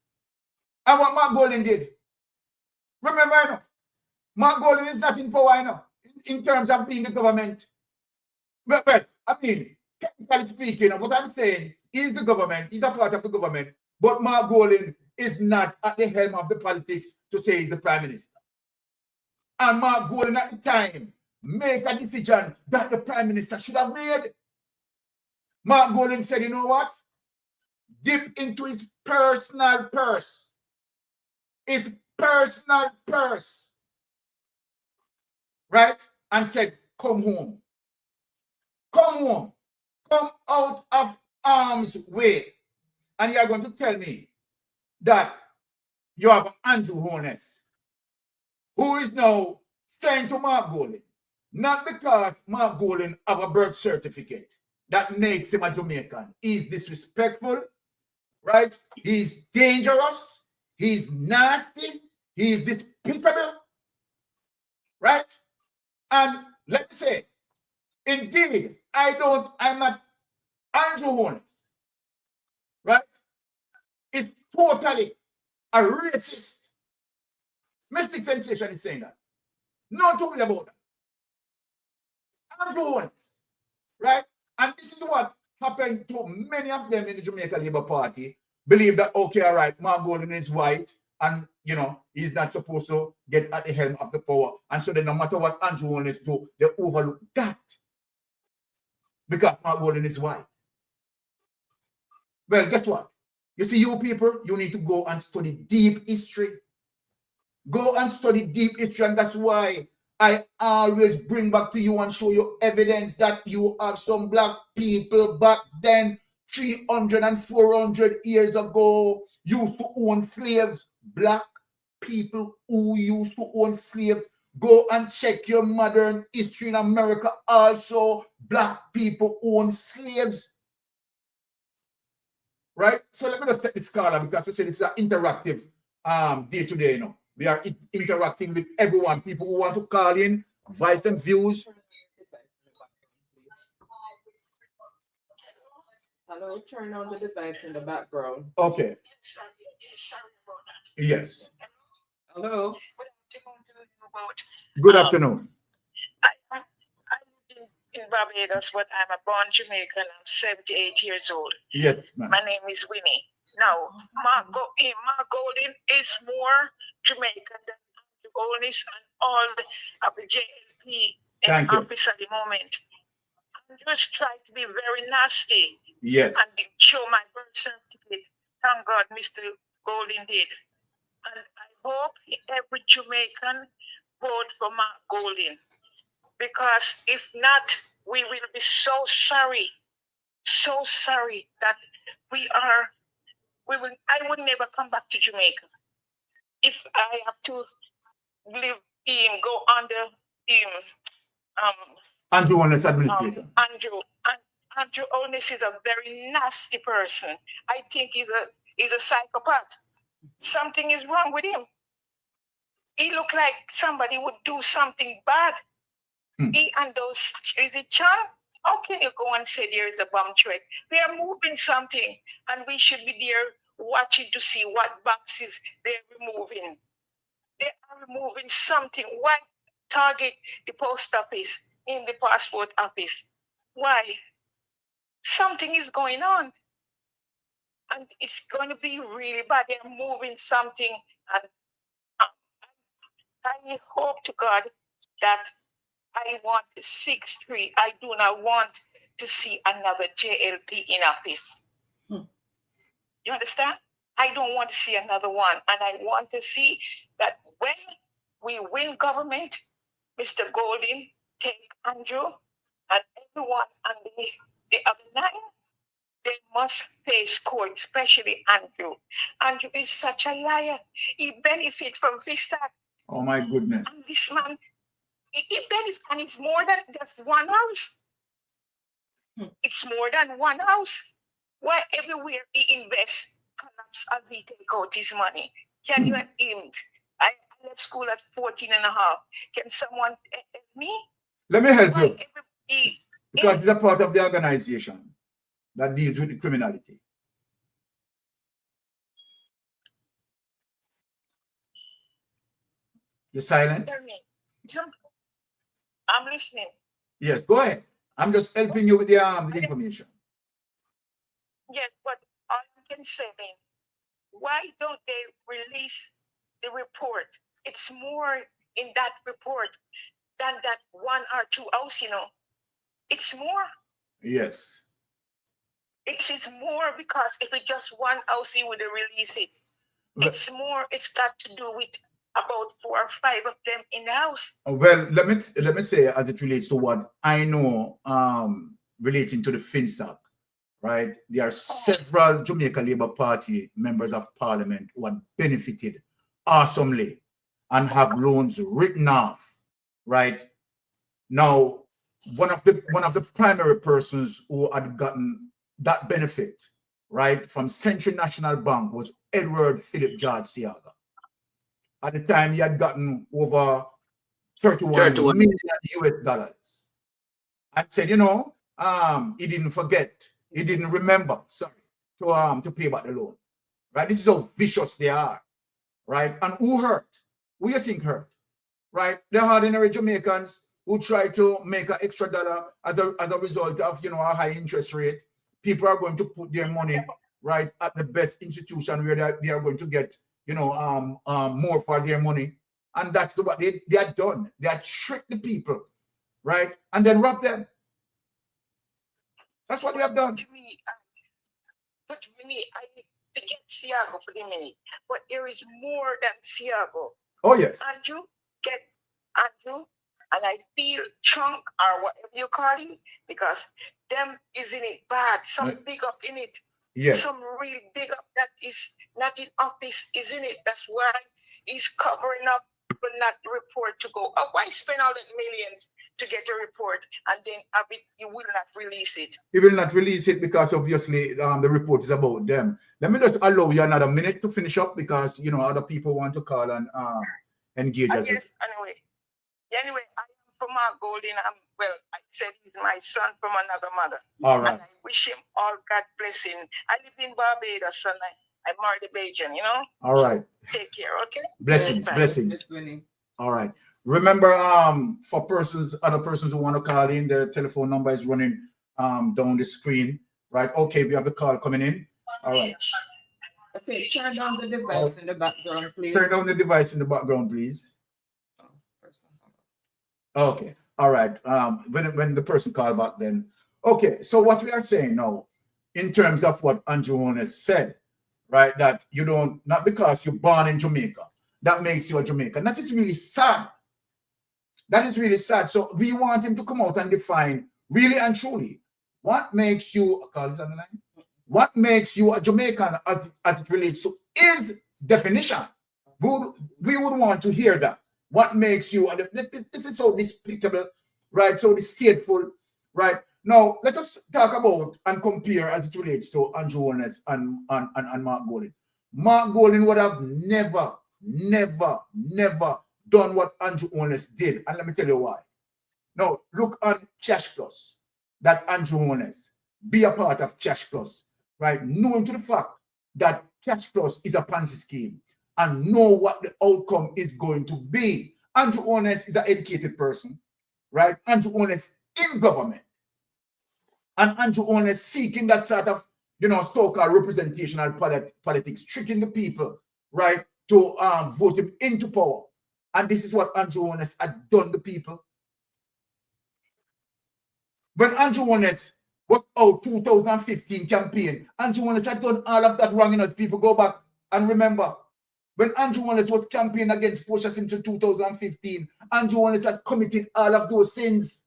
And what Mark Golding did. Remember, Mark Golding is not in power in terms of being the government. But I mean, technically speaking, what I'm saying, he's the government, he's a part of the government, but Mark Golding is not at the helm of the politics to say he's the prime minister. And Mark Golding at the time make a decision that the Prime Minister should have made. Mark Golding said, you know what? Dip into his personal purse. His personal purse. Right? And said, come home. Come home. Come out of harm's way. And you are going to tell me that you have Andrew Holness, who is now saying to Mark Golding, not because Mark Golding have a birth certificate that makes him a Jamaican. He's disrespectful, right? He's dangerous. He's nasty. He's despicable, right? And let's say, indeed, I'm not Andrew Holness, right? It's totally a racist. Mystic Sensation is saying that. Not talking about that. Andrew Holness, right? And this is what happened to many of them in the Jamaica Labour Party. Believe that, okay, all right, Mark Golding is white and, you know, he's not supposed to get at the helm of the power. And so then no matter what Andrew Holness do, they overlook that because Mark Golding is white. Well, guess what? You see, you people, you need to go and study deep history. Go and study deep history, and that's why I always bring back to you and show you evidence that you have some black people back then, 300 and 400 years ago, used to own slaves. Black people who used to own slaves. Go and check your modern history in America also. Black people own slaves. Right? So let me just take this caller because we say this is an interactive day today, you know. We are interacting with everyone. People who want to call in, voice them views. Hello, turn on the device in the background. Okay. Yes. Hello. Good afternoon. I live in Barbados, but I'm a born Jamaican. I'm 78 years old. Yes, ma'am. My name is Winnie. Now, Mark Golding is more Jamaican than the oldest and all of the JLP in office at the moment. I'm just trying to be very nasty. Yes. And show my birth certificate. Thank God Mr. Golding did. And I hope every Jamaican vote for Mark Golding. Because if not, we will be so sorry that I would never come back to Jamaica. If I have to go under Andrew Holness administration. Andrew Holness is a very nasty person. I think he's a psychopath. Something is wrong with him. He looked like somebody would do something bad. He and those, is it Chan? How can you go and say there is a bomb threat? They are moving something, and we should be there watching to see what boxes they're removing. They are removing something. Why target the post office in the passport office? Why? Something is going on. And it's going to be really bad. They're moving something. And I hope to God that I want 6-3. I do not want to see another JLP in office. You understand? I don't want to see another one. And I want to see that when we win government, Mr. Golding, take Andrew, and everyone and the other 9, they must face court, especially Andrew. Andrew is such a liar. He benefits from Vista. Oh my goodness. And this man, he benefits, and it's more than just one house. It's more than one house. Why everywhere he invests collapse as he take out his money? Can you him? I left school at 14 and a half. Can someone help me? Let me help you. Because it's a part of the organization that deals with the criminality. You're silent? I'm listening. Yes, go ahead. I'm just helping you with the information. Yes, but all I can say, why don't they release the report? It's more in that report than that 1 or 2 house, you know. It's more. Yes. It's more because if it's just 1 house, he would release it. It's more. It's got to do with about 4 or 5 of them in the house. Well, let me say, as it relates to what I know, relating to the FinSAC, right? There are several Jamaica Labour Party members of Parliament who have benefited awesomely and have loans written off, right? Now, one of the primary persons who had gotten that benefit, right, from Central National Bank was Edward Philip George Seaga. At the time, he had gotten over 31 million US dollars. And said, you know, he didn't forget, he didn't remember, sorry, to pay back the loan. Right? This is how vicious they are. Right? And who hurt? Who you think hurt? Right? The ordinary Jamaicans who try to make an extra dollar as a result of, you know, a high interest rate. People are going to put their money, right, at the best institution where they are going to get, you know, more for their money. And that's what they are done. They are tricked the people, right? And then rob them. That's what they have done. To me, I forget Seaga for the minute, but there is more than Seaga. Oh, yes. Andrew, and I feel chunk or whatever you call it, because them is in it bad. Some big up in it. Yes. Some real big up that is not in office is in it. That's why he's covering up for not report to go. Oh, why spend all that millions to get a report and then have it, you will not release it? He will not release it because obviously the report is about them. Let me just allow you another minute to finish up because, you know, other people want to call and engage us. Yes, anyway, I am from Mark Golden. Well, I said he's my son from another mother. All right. And I wish him all God blessing. I live in Barbados and I married a Bajan, you know? All right. Take care, okay? Blessings, blessings. All right. Remember, for other persons who want to call in, the telephone number is running down the screen. Right? Okay, we have a call coming in. All right. Okay, turn down the device in the background, please. Turn down the device in the background, please. Okay. All right. When the person called back then. Okay, so what we are saying now, in terms of what Andrew has said, right, that you don't, not because you're born in Jamaica, that makes you a Jamaican. That is really sad. That is really sad. So we want him to come out and define really and truly what makes you, what makes you a Jamaican as it relates to his definition. We would want to hear that. What makes you, this is so despicable, right? So distasteful, right? Now, let us talk about and compare as it relates to Andrew Holness and Mark Golden. Mark Golden would have never done what Andrew Holness did. And let me tell you why. Now, look on Cash Plus, that Andrew Holness, be a part of Cash Plus, right? Knowing to the fact that Cash Plus is a Ponzi scheme and know what the outcome is going to be. Andrew Holness is an educated person, right? Andrew Holness in government. And Andrew Holness seeking that sort of, you know, so-called representational politics, tricking the people, right, to vote him into power. And this is what Andrew Holness had done to people. When Andrew Holness was out 2015 campaign, Andrew Holness had done all of that wrong. You know, people go back and remember. When Andrew Holness was campaigning against Portia Simpson 2015, Andrew Holness had committed all of those sins.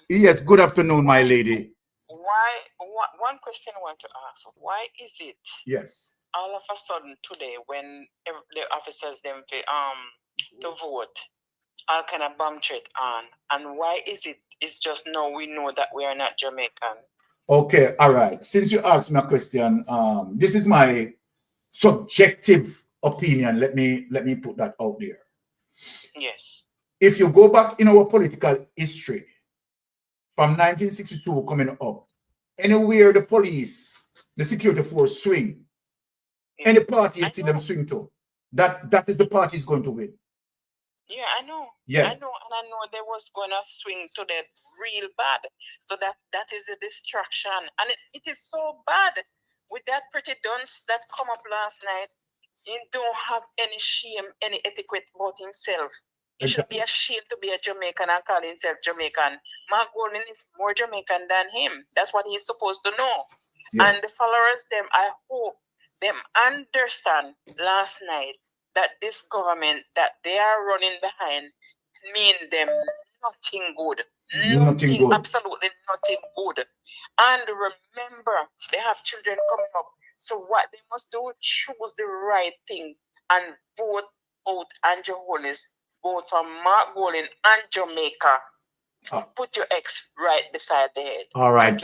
Yes, good afternoon, my lady. One question I want to ask, why is it all of a sudden today when the officers them to vote, all kind of bomb threat on, and why is it's just now we know that we are not Jamaican? Okay, all right. Since you asked me a question, this is my subjective opinion. Let me put that out there. Yes. If you go back in our political history, from 1962 coming up, anywhere the police, the security force swing, any party you see them swing to, that is the party is going to win. Yeah, I know. Yes. I know, and I know they was gonna swing to that real bad. So that is a distraction. And it is so bad with that pretty dunce that come up last night. He don't have any shame, any etiquette about himself. He should be ashamed to be a Jamaican and call himself Jamaican. Mark Golden is more Jamaican than him. That's what he's supposed to know. Yes. And the followers, them, I hope them understand last night that this government that they are running behind mean them nothing good. Nothing good. Absolutely nothing good. And remember, they have children coming up. So what they must do, choose the right thing and vote out Andrew Hollis, vote for Mark Golden and Jamaica. Put your ex right beside the head. All right.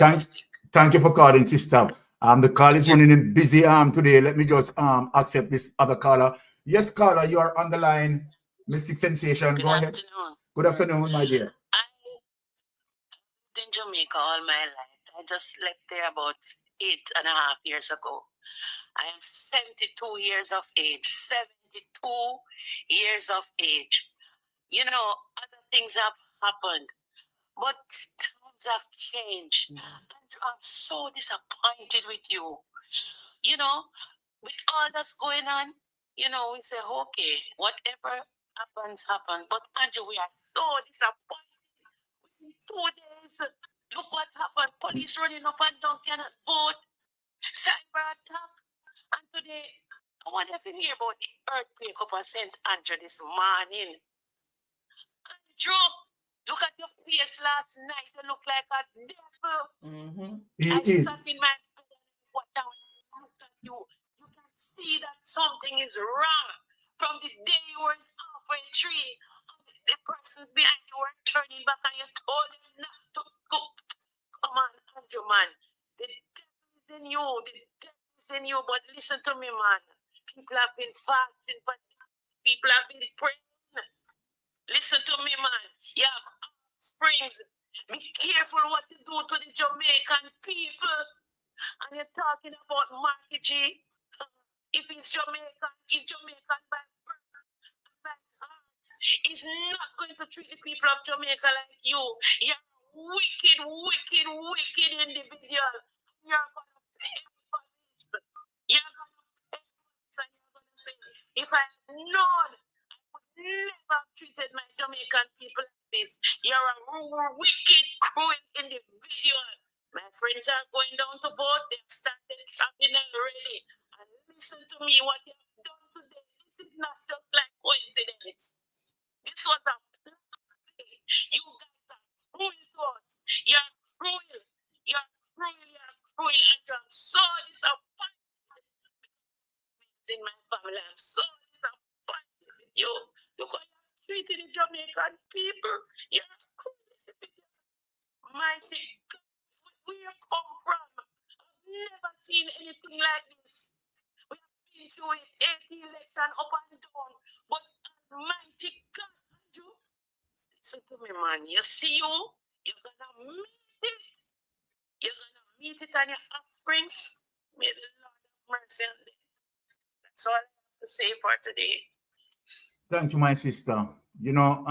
Thank you for calling, sister. The call is running in busy today. Let me just accept this other caller. Yes, caller, you are on the line. Mystic Sensation. Go ahead. Good afternoon, my dear. I lived in Jamaica all my life. I just left there about 8.5 years ago. I am 72 years of age. 72 years of age. You know, other things have happened, but times have changed. And I'm so disappointed with you. You know, with all that's going on, you know, we say, okay, whatever happens, happens. But Andrew, we are so disappointed. Within 2 days, look what happened. Police running up and down, cannot vote. Cyber attack. And today, I wonder if you hear about the earthquake up at St. Andrew this morning. Andrew, look at your face last night. You look like a devil. I sat in my bed and looked at you. You can see that something is wrong. From the day you were in halfway tree, the persons behind you were turning back and you told them not to go. Come on, Andrew, man. The devil is in you. The devil is in you. But listen to me, man. People have been fasting, but people have been praying. Listen to me, man. You have springs. Be careful what you do to the Jamaican people. And you're talking about Marky G. If he's Jamaican, he's Jamaican by birth and by heart. He's not going to treat the people of Jamaica like you. You're a wicked, wicked, wicked individual. You're going to pay for this. You're going to pay for this. And you're going to say, if I had known, never treated my Jamaican people like this. You're a wicked, cruel individual. My friends are going down to vote. They've started trapping already. And listen to me, what you have done today. This is not just like coincidence. This was a plan. You guys are cruel to us. You're cruel. You're cruel. You're cruel. And I'm so disappointed in my family. I'm so disappointed with you. Look how you're treating the Jamaican people. You're cruel. Mighty God, where you come from? I've never seen anything like this. We have been through it, 80 election up and down. But mighty God, Andrew, listen to me, man. You see you're gonna meet it. You're gonna meet it on your offerings. May the Lord have mercy on them. That's all I have to say for today. Thank you, my sister. You know,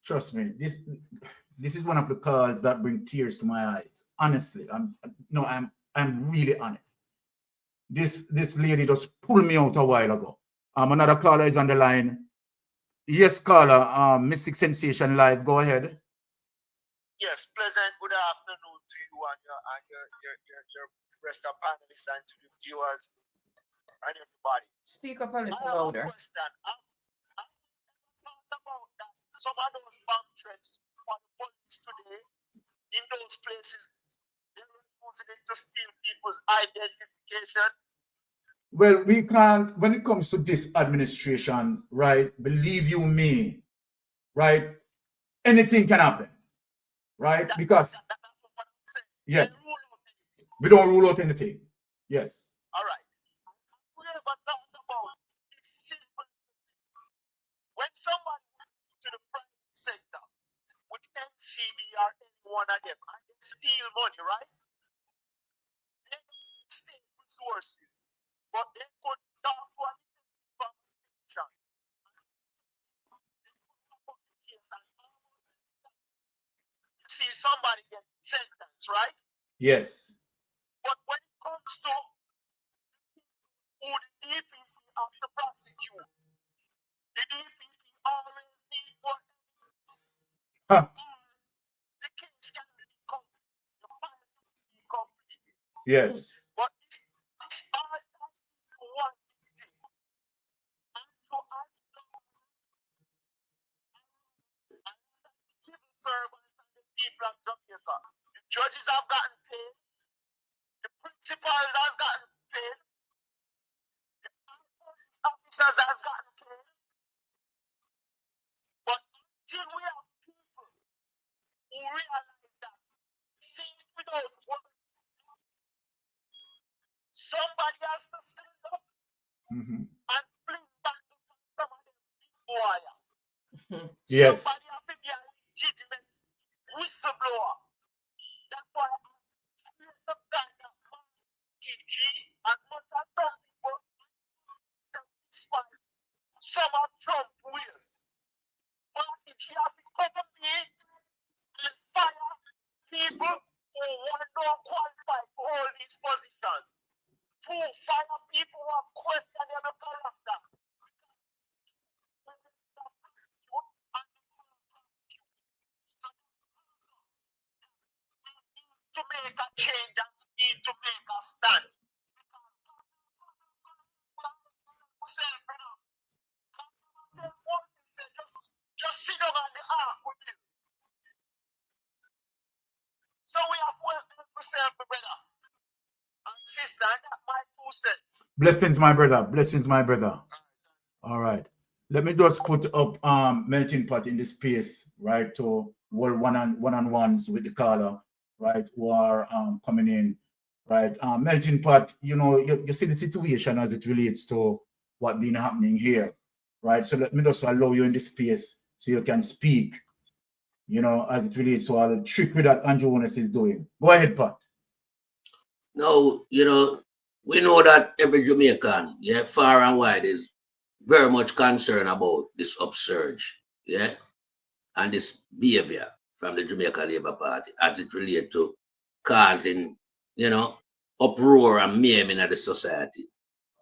trust me, this is one of the calls that bring tears to my eyes. Honestly, I'm really honest. This lady just pulled me out a while ago. Another caller is on the line. Yes, caller, Mystic Sensation Live. Go ahead. Yes, pleasant good afternoon to you and your rest of panelists and to the viewers and everybody. Speak up a little louder. I have a question. I've thought about that. Some of those bomb threats for the police today in those places, they were using it to steal people's identification. Well, we can't, when it comes to this administration, right, believe you me, right, anything can happen, right? Because, that's what I'm saying. yes, we don't rule out anything. Yes. All right. We never thought about this simple thing. When somebody went to the private sector with NCB or any one of them and they steal money, right? They steal resources, but they could talk to a information. You see somebody get sentenced, right? Yes. But when it comes to who the have to prosecute. The DPP always need more evidence. Huh. The case cannot be complete. The file cannot be completed. Yes. But this all that is one thing. And so I civil servants and the people of Jamaica. The judges have gotten paid. The principals have gotten paid. The police officers have gotten paid. But until we have people who realize that faith without work, somebody has to stand up and bring back some of them big boy. Yes. Somebody has to be a legitimate whistleblower. That's why I create some kind of PG as much as some people despise some of Trump ways. But if you have to cover me and fire people who don't qualify for all these positions, to fire people who are questionable character. To make a change and need to make a stand. Just sit down on the ark with him. So we have to help myself, brother and sister, and that's my 2 cents. Blessings, my brother. Blessings, my brother. All right. Let me just put up Melting Pot in this space, right? To world one-on-ones with the caller, right? Who are coming in, right? Melting Pot, you know, you see the situation as it relates to what been happening here, right? So let me just allow you in this space so you can speak, you know, as it relates to all the trickery that Andrew Honest is doing. Go ahead, Pat. No, you know, we know that every Jamaican, yeah, far and wide, is very much concerned about this upsurge, yeah, and this behavior from the Jamaica Labour Party as it relates to causing, you know, uproar and mayhem in the society.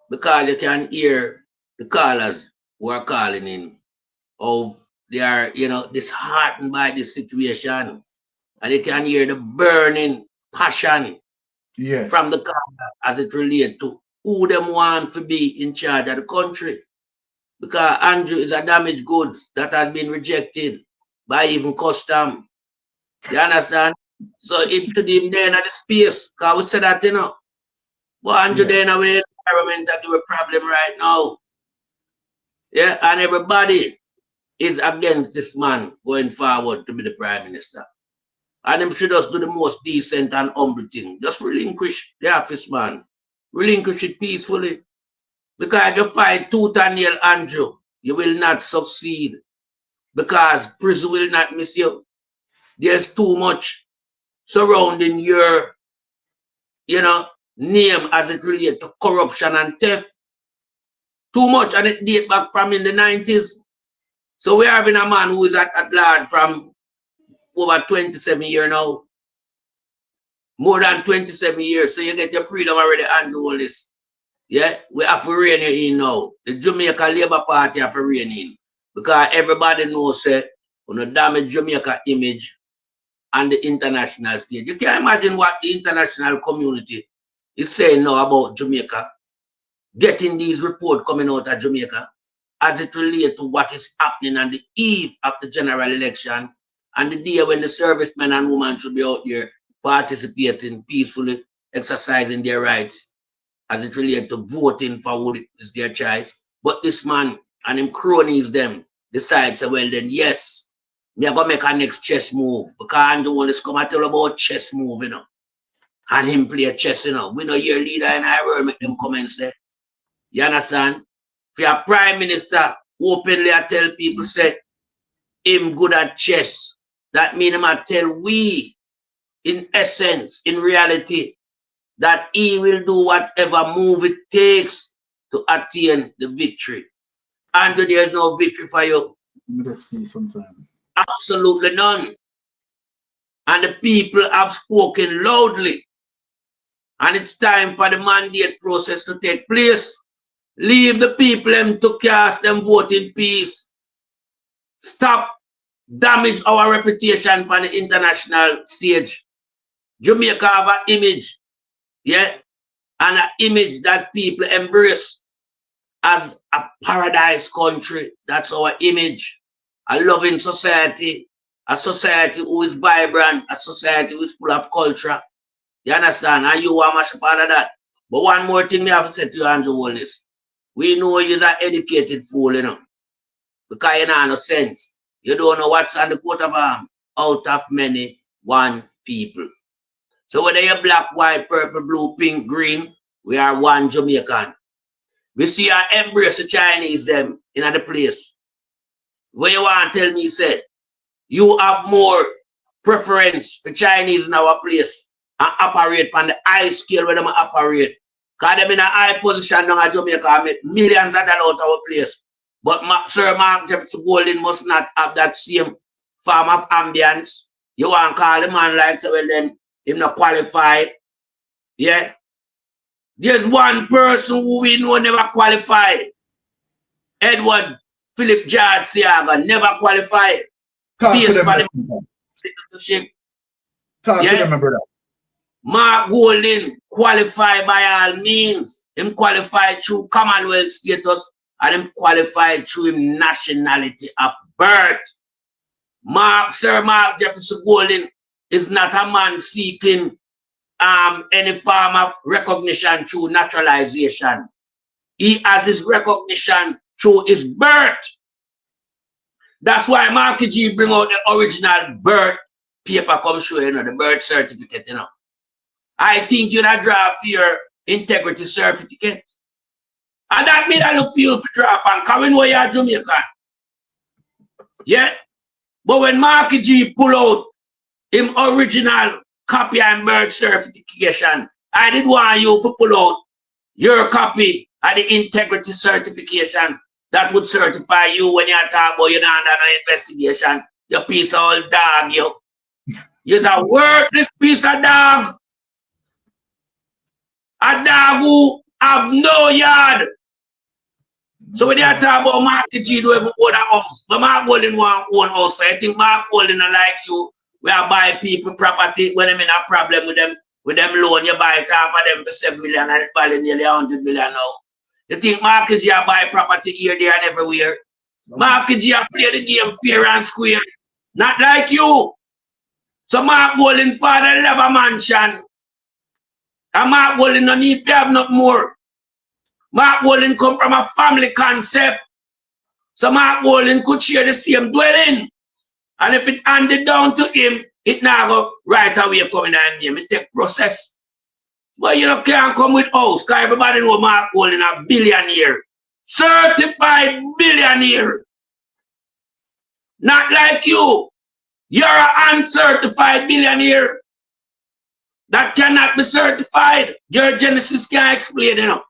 Because you can hear the callers who are calling in, oh, they are, you know, disheartened by this situation. And you can hear the burning passion from the caller as it relates to who them want to be in charge of the country. Because Andrew is a damaged goods that has been rejected by even custom. You understand? So it to them there in the space, because we said that, you know. But Andrew there in a way environment that we a problem right now. Yeah, and everybody is against this man going forward to be the Prime Minister. And him should just do the most decent and humble thing. Just relinquish the office, man. Relinquish it peacefully. Because if you fight tooth and nail Andrew, you will not succeed. Because prison will not miss you. There's too much surrounding your, you know, name as it relates to corruption and theft. Too much, and it dates back from in the 90s. So we're having a man who is at large from over 27 years now. More than 27 years. So you get your freedom already and do all this. Yeah, we have to rein you in now. The Jamaica Labour Party have to rein in. Because everybody knows that when you damage Jamaica image and the international stage. You can't imagine what the international community is saying now about Jamaica. Getting these reports coming out of Jamaica as it relates to what is happening on the eve of the general election and the day when the servicemen and women should be out there participating peacefully, exercising their rights as it relates to voting for who is their choice. But this man and him cronies them decide, so well then, yes, me are going to make a next chess move. Because I don't want to come and tell about chess move, you know. And him play chess, you know. We know your leader and I will make them comments there. You understand? If you're Prime Minister, openly I tell people, say, him good at chess. That means him I tell we, in essence, in reality, that he will do whatever move it takes to attain the victory. And there's no victory for you. Absolutely none. And the people have spoken loudly. And it's time for the mandate process to take place. Leave the people them to cast them vote in peace. Stop damage our reputation on the international stage. Jamaica have an image, yeah, and an image that people embrace as a paradise country. That's our image. A loving society, a society who is vibrant, a society who is full of culture. You understand? And you are much part of that. But one more thing we have to say to you, Andrew Wallace. We know you're an educated fool, you know, because you don't have no sense. You don't know what's on the coat of arm. Out of many, one people. So whether you're black, white, purple, blue, pink, green, we are one Jamaican. We see our embrace the Chinese them in other place. Where you want to tell me, say, you have more preference for Chinese in our place and operate on the high scale where them operate. Because them in a high position down at Jamaica make millions of dollars out of our place. But Sir Mark Jefferson Golden must not have that same form of ambience. You want to call the man like, so well then, him not qualify. Yeah. There's one person who we know never qualified. Edward Philip George Seaga never qualified. Talk to them, Talk to them, my brother. Mark Golden qualified by all means. Him qualified through Commonwealth status and him qualified through him nationality of birth. Sir Mark Jefferson Golden is not a man seeking any form of recognition through naturalization. He has his recognition through his birth. That's why Marky G bring out the original birth paper come show, you know, the birth certificate, you know. I think you'd have draft your integrity certificate. And that made I look for you to drop and coming where you're Jamaican. Yeah? But when Marky G pull out him original copy and birth certification, I did want you to pull out your copy of the integrity certification that would certify you when you talk about you're not under no investigation. You piece of old dog, you. You're a worthless piece of dog. A dog who have no yard. So when you talk about Mark G, do even own a house. But Mark Golden want own house. So I think Mark Golden are like you. We are buy people property when them in a problem with them loan. You buy it off of them for 7 million and it value nearly 100 million now. You think Mark G buy property here, there, and everywhere? Mark G play the game fair and square. Not like you. So Mark Golden father have a mansion. And Mark Golden no need to have nothing more. Mark Golden come from a family concept. So Mark Golden could share the same dwelling. And if it handed down to him, it now go right away coming on him. It take process. But you know, can't come with house, because everybody know Mark Golden a billionaire. Certified billionaire. Not like you. You're an uncertified billionaire. That cannot be certified. Your Genesis can't explain, you know.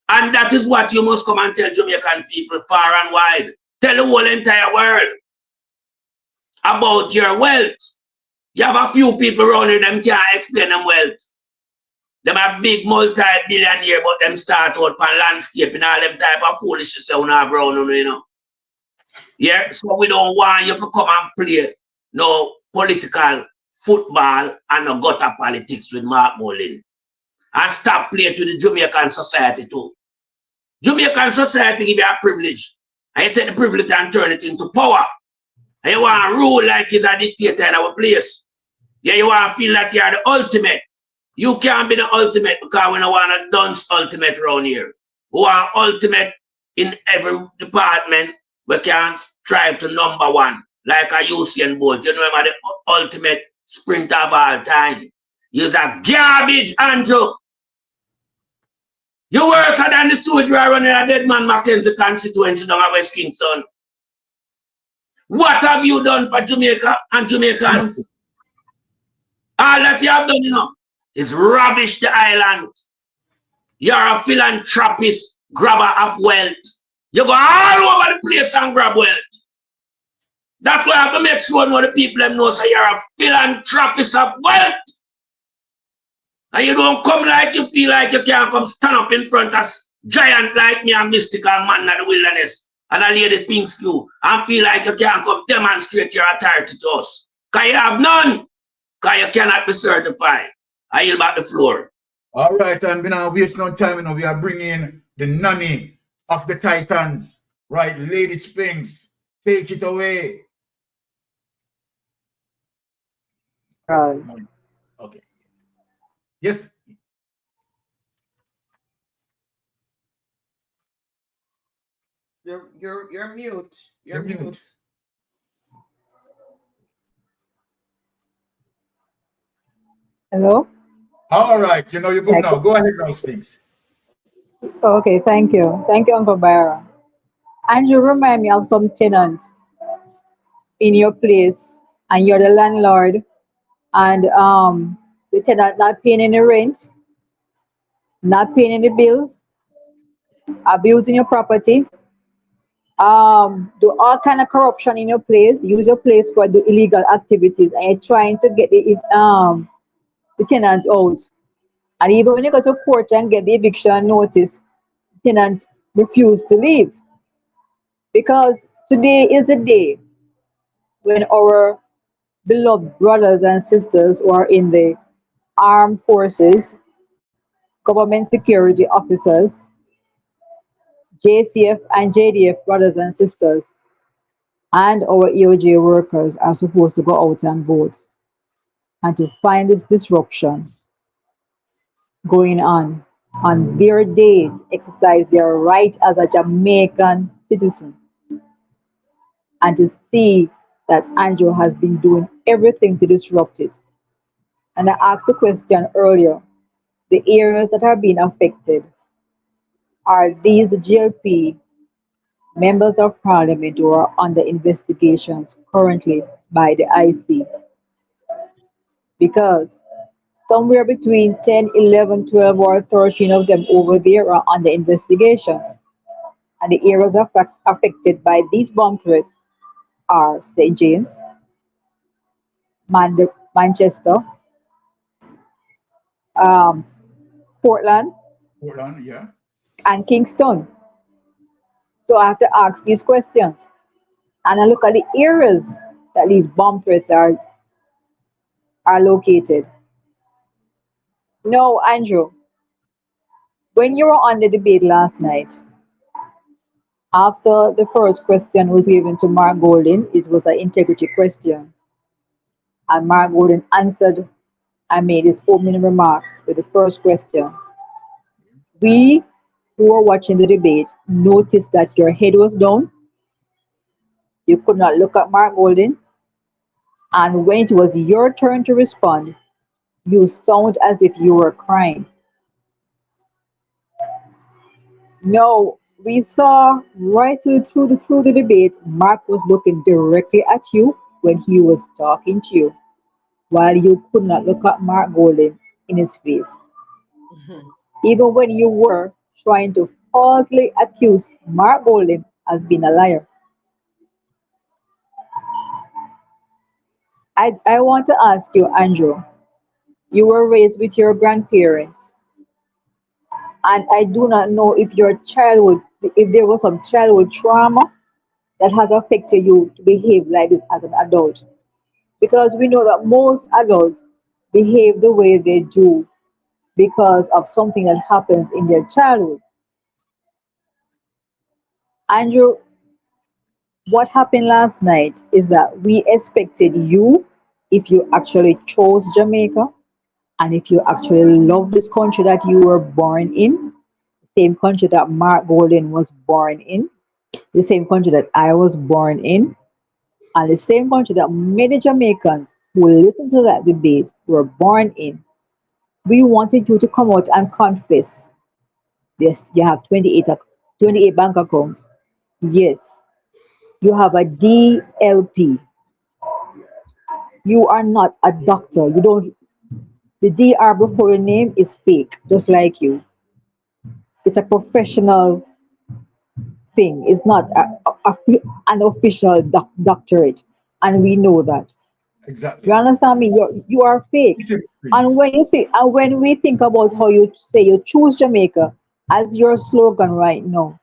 And that is what you must come and tell Jamaican people far and wide. Tell the whole entire world about your wealth. You have a few people around here, them can't explain them wealth. Them are big multi-billionaire, but them start out on landscape and all them type of foolishness on our brown, you know. Yeah, so we don't want you to come and play no political football and no gutter politics with Mark Golden. And stop playing to the Jamaican society too. Jamaican society give you a privilege. And you take the privilege and turn it into power. And you want to rule like you're a dictator in our place. Yeah, you want to feel that you're the ultimate. You can't be the ultimate because we don't want a dunce ultimate around here. We want ultimate in every department. We can't strive to number one. Like a Usain Bolt. You know him the ultimate sprinter of all time. You're a garbage, Andrew. You're worse than the soldier running a dead man Mackenzie constituency down at West Kingston. What have you done for Jamaica and Jamaicans? All that you have done, you know, is rubbish the island. You're a philanthropist, grabber of wealth. You go all over the place and grab wealth. That's why I have to make sure the people them know so you're a philanthropist of wealth. And you don't come like you feel like you can't come stand up in front of giant like me and mystical man in the wilderness, and I lay the things you and feel like you can't come demonstrate your authority to us. Because you have none, because you cannot be certified. I yield back the floor. All right, and we now waste no time. We are bringing the nanny of the Titans, right? Lady Spinks, take it away. Okay. Yes. You're mute. You're mute. Hello? All right, you know you're good now. Go ahead now, Spinks. Okay, thank you. Thank you, Uncle Byron. And you remind me of some tenants in your place, and you're the landlord, and the tenant not paying any rent, not paying any bills, abusing your property, do all kind of corruption in your place, use your place for do illegal activities, and you're trying to get the tenant out. And even when you go to court and get the eviction notice, tenant refuse to leave. Because today is the day when our beloved brothers and sisters who are in the armed forces, government security officers, JCF and JDF brothers and sisters, and our EOJ workers are supposed to go out and vote. And to find this disruption going on their day, to exercise their right as a Jamaican citizen, and to see that Andrew has been doing everything to disrupt it. And I asked the question earlier, the areas that are being affected are these GLP members of parliament who are under investigations currently by the IC, because somewhere between 10, 11, 12, or 13 of them over there are under investigations. And the areas affected by these bomb threats are St. James, Manchester, um, Portland, Yeah. and Kingston. So I have to ask these questions. And I look at the areas that these bomb threats are located. No, Andrew, when you were on the debate last night, after the first question was given to Mark Golden, it was an integrity question. And Mark Golden answered and made his opening remarks with the first question. We who were watching the debate noticed that your head was down. You could not look at Mark Golden. And when it was your turn to respond, you sound as if you were crying. No, we saw right through the debate, Mark was looking directly at you when he was talking to you, while you could not look at Mark Golden in his face. Even when you were trying to falsely accuse Mark Golden as being a liar. I want to ask you, Andrew, you were raised with your grandparents, and I do not know if there was some childhood trauma that has affected you to behave like this as an adult. Because we know that most adults behave the way they do because of something that happens in their childhood. Andrew, what happened last night is that we expected you, if you actually chose Jamaica, and if you actually love this country that you were born in, the same country that Mark Golden was born in, the same country that I was born in, and the same country that many Jamaicans who listened to that debate were born in, we wanted you to come out and confess. Yes, you have 28 bank accounts. Yes, you have a DLP. You are not a doctor. You don't. The DR before your name is fake, just like you. It's a professional thing. It's not an official doctorate, and we know that. Exactly. You understand me? You are fake. And when we think about how you say you choose Jamaica, as your slogan right now.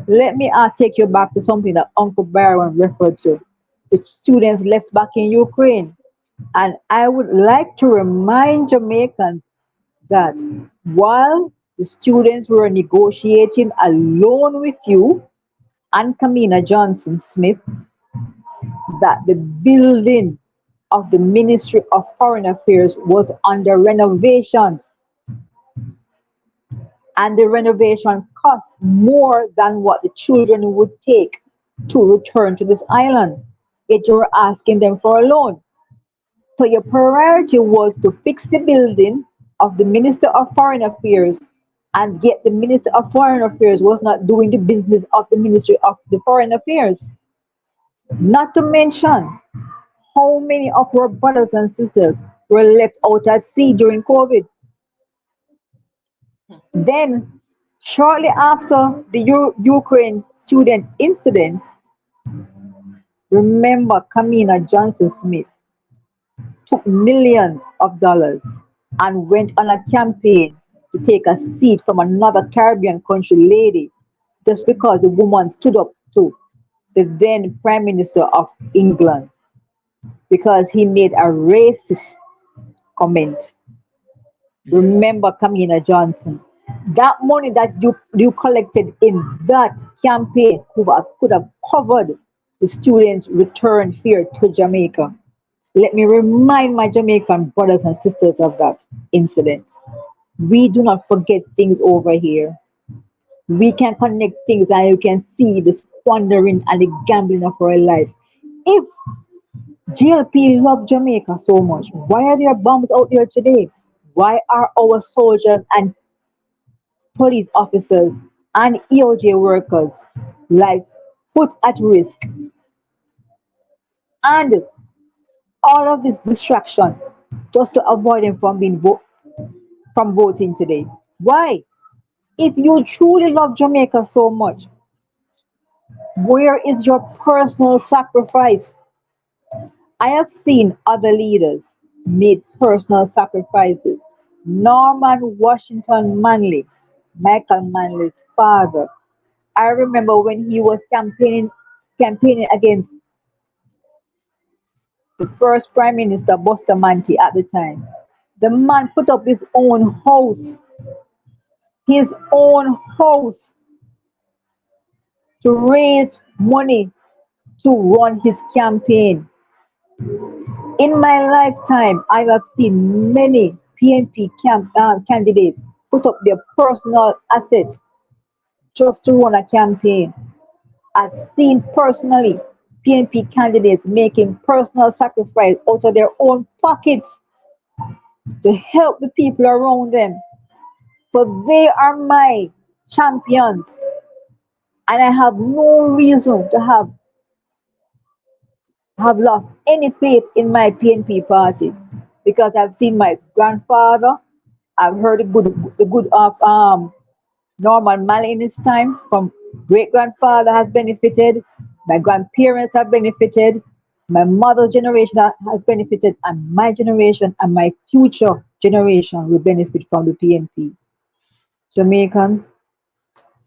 Let me take you back to something that Uncle Byron referred to. The students left back in Ukraine. And I would like to remind Jamaicans that while the students were negotiating a loan with you and Kamina Johnson Smith, that the building of the Ministry of Foreign Affairs was under renovations, and the renovation cost more than what the children would take to return to this island. Yet you were asking them for a loan. So your priority was to fix the building of the Minister of Foreign Affairs, and yet the Minister of Foreign Affairs was not doing the business of the Ministry of the Foreign Affairs. Not to mention how many of our brothers and sisters were left out at sea during COVID. Then, shortly after the Ukraine student incident, remember Kamina Johnson Smith took millions of dollars and went on a campaign to take a seat from another Caribbean country lady just because the woman stood up to the then Prime Minister of England because he made a racist comment. Remember Kamina Johnson. That money that you collected in that campaign could have covered the students' return here to Jamaica. Let me remind my Jamaican brothers and sisters of that incident. We do not forget things over here. We can connect things and you can see the squandering and the gambling of our lives. If GLP love Jamaica so much, why are there bombs out there today? Why are our soldiers and police officers and EOJ workers' lives put at risk? And all of this distraction just to avoid them from from voting today. Why? If you truly love Jamaica so much, where is your personal sacrifice? I have seen other leaders make personal sacrifices. Norman Washington Manley, Michael Manley's father. I remember when he was campaigning against the first Prime Minister Bustamante at the time. The man put up his own house to raise money to run his campaign. In my lifetime, I have seen many PNP candidates put up their personal assets just to run a campaign. I've seen personally PNP candidates making personal sacrifice out of their own pockets to help the people around them. So they are my champions. And I have no reason to have lost any faith in my PNP party because I've seen my grandfather, I've heard the good of Norman Malley in his time. From great grandfather has benefited, my grandparents have benefited, my mother's generation has benefited, and my generation and my future generation will benefit from the PNP. Jamaicans,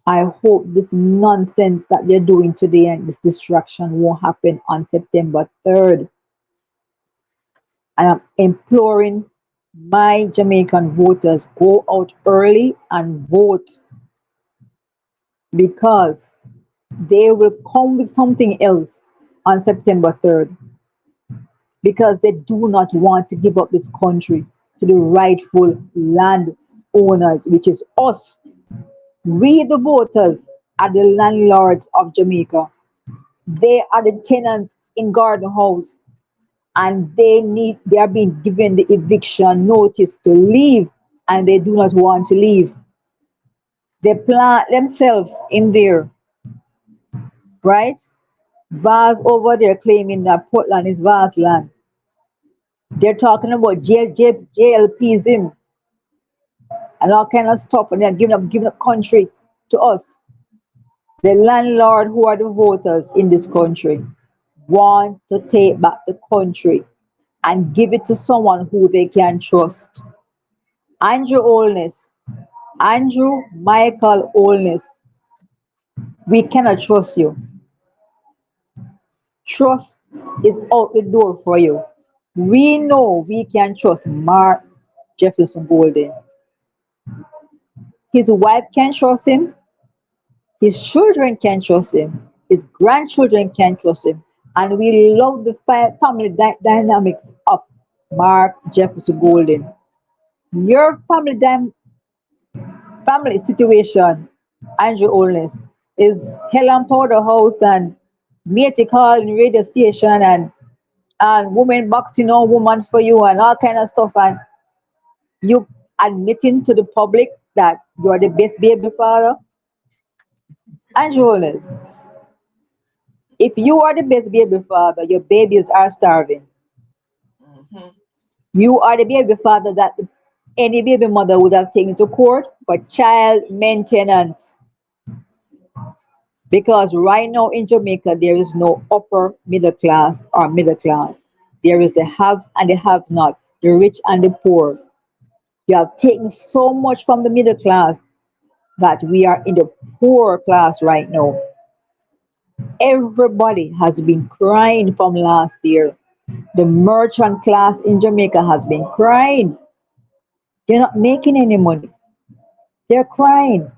I hope this nonsense that they're doing today and this distraction won't happen on September 3rd. And I'm imploring my Jamaican voters, go out early and vote because they will come with something else on September 3rd because they do not want to give up this country to the rightful land owners, which is us. We, the voters, are the landlords of Jamaica. They are the tenants in Garden House, and they are being given the eviction notice to leave, and they do not want to leave. They plant themselves in there, right? Vaz over there claiming that Portland is Vaz land. They're talking about JLPism and all kind of stuff, and they're giving up country to us. The landlord who are the voters in this country want to take back the country and give it to someone who they can trust. Andrew Holness, Andrew Michael Holness, we cannot trust you. Trust is out the door for you. We know we can trust Mark Jefferson Golden. His wife can trust him. His children can trust him. His grandchildren can trust him. And we love the family dynamics of Mark Jefferson Golden. Your family situation, Andrew Holness, is hell and powder house and matey call in radio station and woman boxing on woman for you and all kind of stuff, and you admitting to the public that you are the best baby father. Andrew Holness, if you are the best baby father, your babies are starving. Mhm. You are the baby father that any baby mother would have taken to court for child maintenance. Because right now in Jamaica, there is no upper middle class or middle class. There is the haves and the have not, the rich and the poor. You have taken so much from the middle class that we are in the poor class right now. Everybody has been crying from last year. The merchant class in Jamaica has been crying. They're not making any money. They're crying.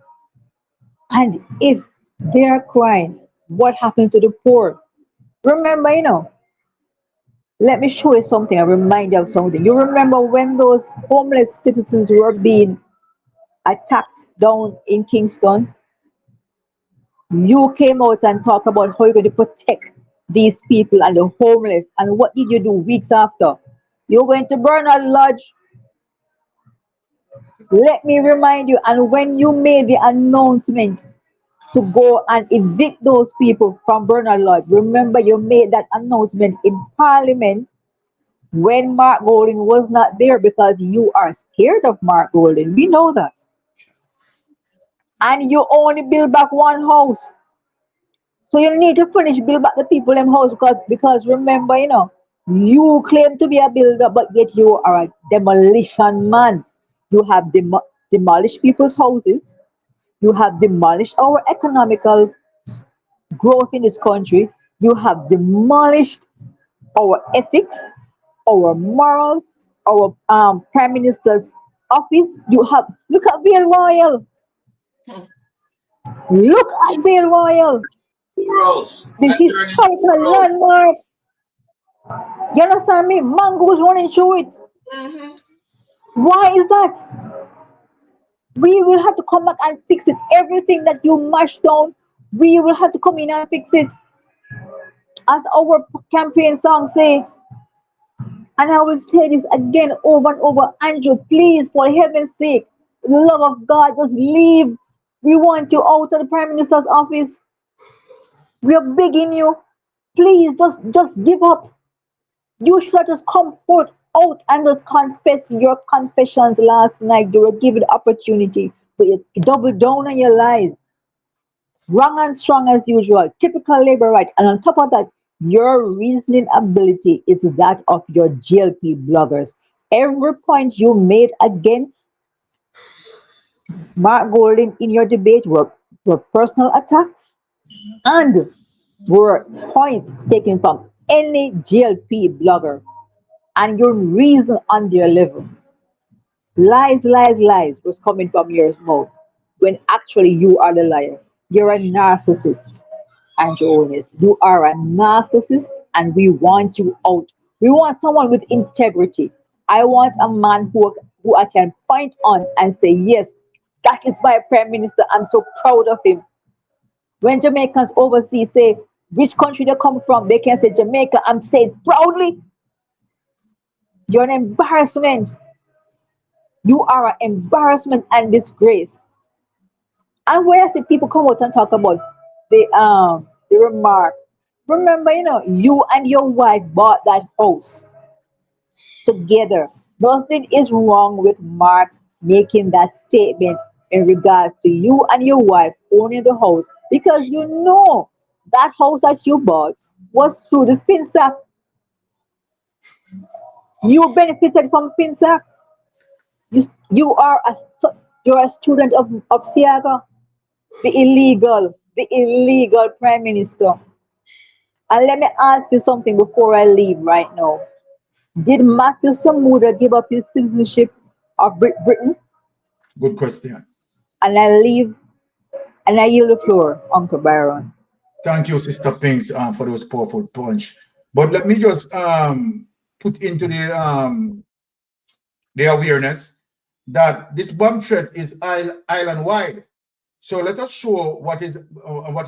And if they're crying, what happened to the poor? Remember, let me show you something. I remind you of something. You remember when those homeless citizens were being attacked down in Kingston? You came out and talked about how you're going to protect these people and the homeless. And what did you do weeks after? You went to Bernard Lodge. Let me remind you, and when you made the announcement to go and evict those people from Bernard Lodge, remember you made that announcement in Parliament when Mark Golden was not there because you are scared of Mark Golden. We know that. And you only build back one house. So you need to finish build back the people in house because remember, you claim to be a builder, but yet you are a demolition man. You have demolished people's houses. You have demolished our economical growth in this country. You have demolished our ethics, our morals, our prime minister's office. You have look at Vale Royal. Look at Vale Royal, Gross. the And turn into historical gross. landmark. You understand me? Mangoes running through it. Mhm. Why is that? We will have to come back and fix it. Everything that you mashed down, we will have to come in and fix it. As our campaign song say, and I will say this again over and over, Andrew, please, for heaven's sake, the love of God, just leave. We want you out of the Prime Minister's office. We are begging you. Please, just give up. You should have just come forth out and just confess your confessions last night. You were given the opportunity, but you double down on your lies. Wrong and strong as usual. Typical labor right. And on top of that, your reasoning ability is that of your GLP bloggers. Every point you made against Mark Golden in your debate were personal attacks and were points taken from any GLP blogger and your reason on their level. Lies, lies, lies was coming from your mouth when actually you are the liar. You're a narcissist, Andrew Owens. You are a narcissist and we want you out. We want someone with integrity. I want a man who I can point on and say, yes, that is my prime minister. I'm so proud of him. When Jamaicans overseas say which country they come from, they can say Jamaica. I'm saying proudly, you're an embarrassment. You are an embarrassment and disgrace. And when I see people come out and talk about the remark, remember, you and your wife bought that house together. Nothing is wrong with Mark making that statement in regards to you and your wife owning the house because you know that house that you bought was through the FinSac. You benefited from FinSac. You are a You're a student of Seaga, the illegal prime minister. And let me ask you something before I leave right now. Did Matthew Samuda give up his citizenship of Britain? Good question. And I yield the floor, Uncle Byron. Thank you, Sister Pinks, for those powerful punch. But let me just put into the awareness that this bomb threat is island-wide. So let us show what is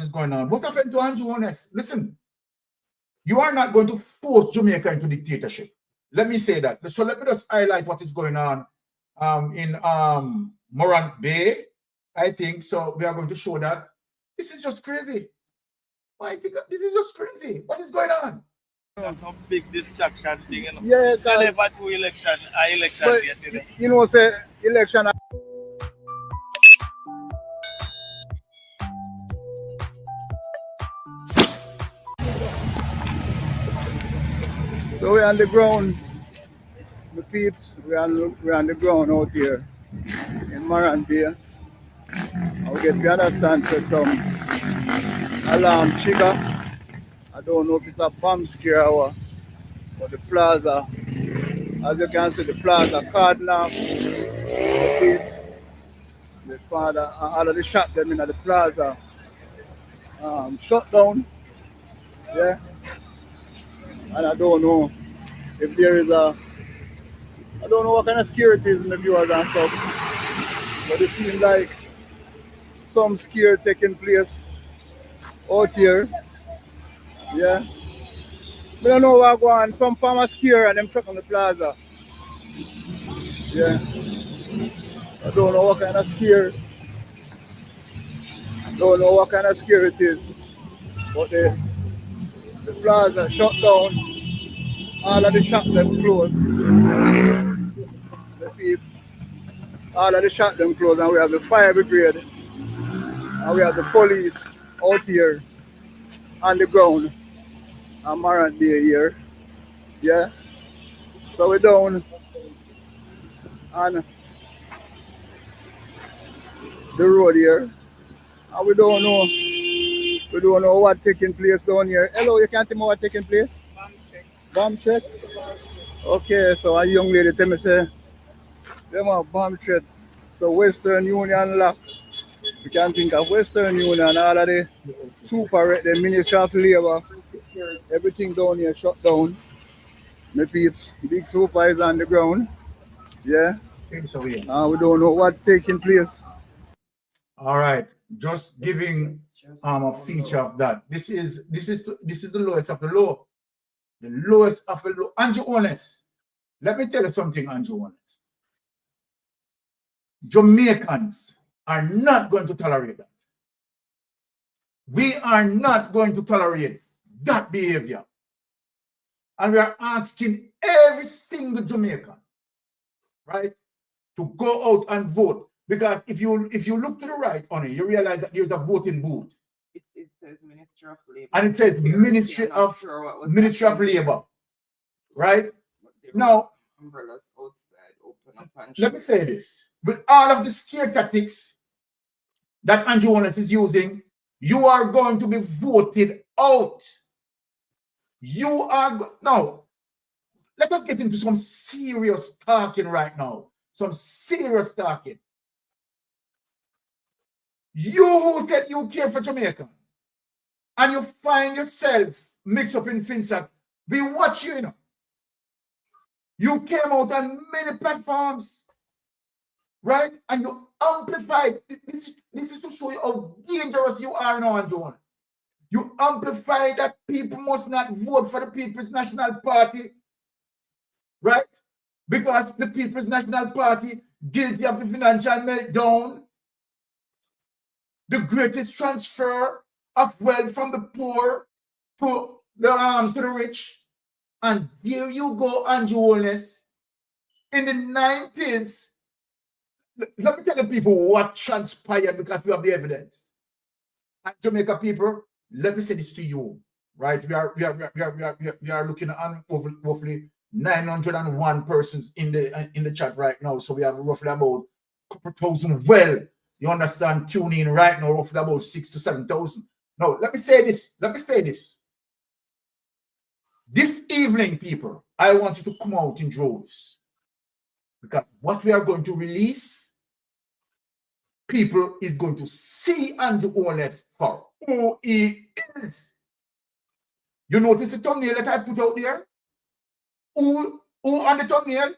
going on. What happened to Andrew Honest? Listen, you are not going to force Jamaica into dictatorship. Let me say that. So let me just highlight what is going on in Morant Bay, I think. So we are going to show that. This is just crazy. I think this is just crazy. What is going on? That's a big distraction thing, you know. Yeah, they never do election yet, you know. You know, say election. So we're on the ground, the peeps. We're on the ground out here in Morant Bay. And we get to understand for some alarm trigger. I don't know if it's a bomb scare or what, but the plaza, as you can see, the plaza cardinal, the peeps, the father, all of the shop them in the plaza shut down. Yeah. And I don't know if there is I don't know what kind of security is in the viewers and stuff, but it seems like some scare taking place out here. Yeah. We don't know what going on. Some farmers scare and them truck on the plaza. Yeah. I don't know what kind of scare. Don't know what kind of scare it is. But the plaza shut down. All of the shops them closed. The people, all of the shops them closed, and we have the fire brigade and we have the police out here on the ground on Morant Bay here. Yeah. So we're down on the road here. And we don't know what's taking place down here. Hello, you can't tell me what's taking place? Bomb threat? Okay, so a young lady tell me say them have bomb threat. So Western Union lock. We can think of Western Union, all of the the Ministry of Labour, everything down here shut down. My peeps, big super is on the ground. Yeah. So, yeah. We don't know what's taking place. All right, just giving a feature of that. This is the lowest of the low. The lowest of the low. Andrew Honest. Let me tell you something, Andrew Honest. Jamaicans are not going to tolerate that. We are not going to tolerate that behavior. And we are asking every single Jamaican, right, to go out and vote. Because if you look to the right on it, you realize that there's a voting booth. It says Ministry of Labour. And it says Ministry of Labour. Right? Now, umbrellas outside, open up and let me say this. With all of the scare tactics that Andrew Honest is using, you are going to be voted out. You are now. Let us get into some serious talking right now. Some serious talking. You who care for Jamaica and you find yourself mixed up in FinSat, we watch you, you know. You came out on many platforms, right? And you amplified. This is to show you how dangerous you are now, Andrew. You amplify that people must not vote for the People's National Party, right? Because the People's National Party guilty of the financial meltdown, the greatest transfer of wealth from the poor to the rich. And there you go, Andrew Honest. In the 90s, let me tell the people what transpired because we have the evidence. And Jamaica people, let me say this to you, right? We are looking at roughly 901 persons in the chat right now. So we have roughly about couple thousand. Well, you understand, tuning in right now, roughly about 6,000 to 7,000. Now, let me say this. This evening, people, I want you to come out in droves. Because what we are going to release, people is going to see Andrew Holness for who he is. You notice the thumbnail that I put out there? Who on the thumbnail?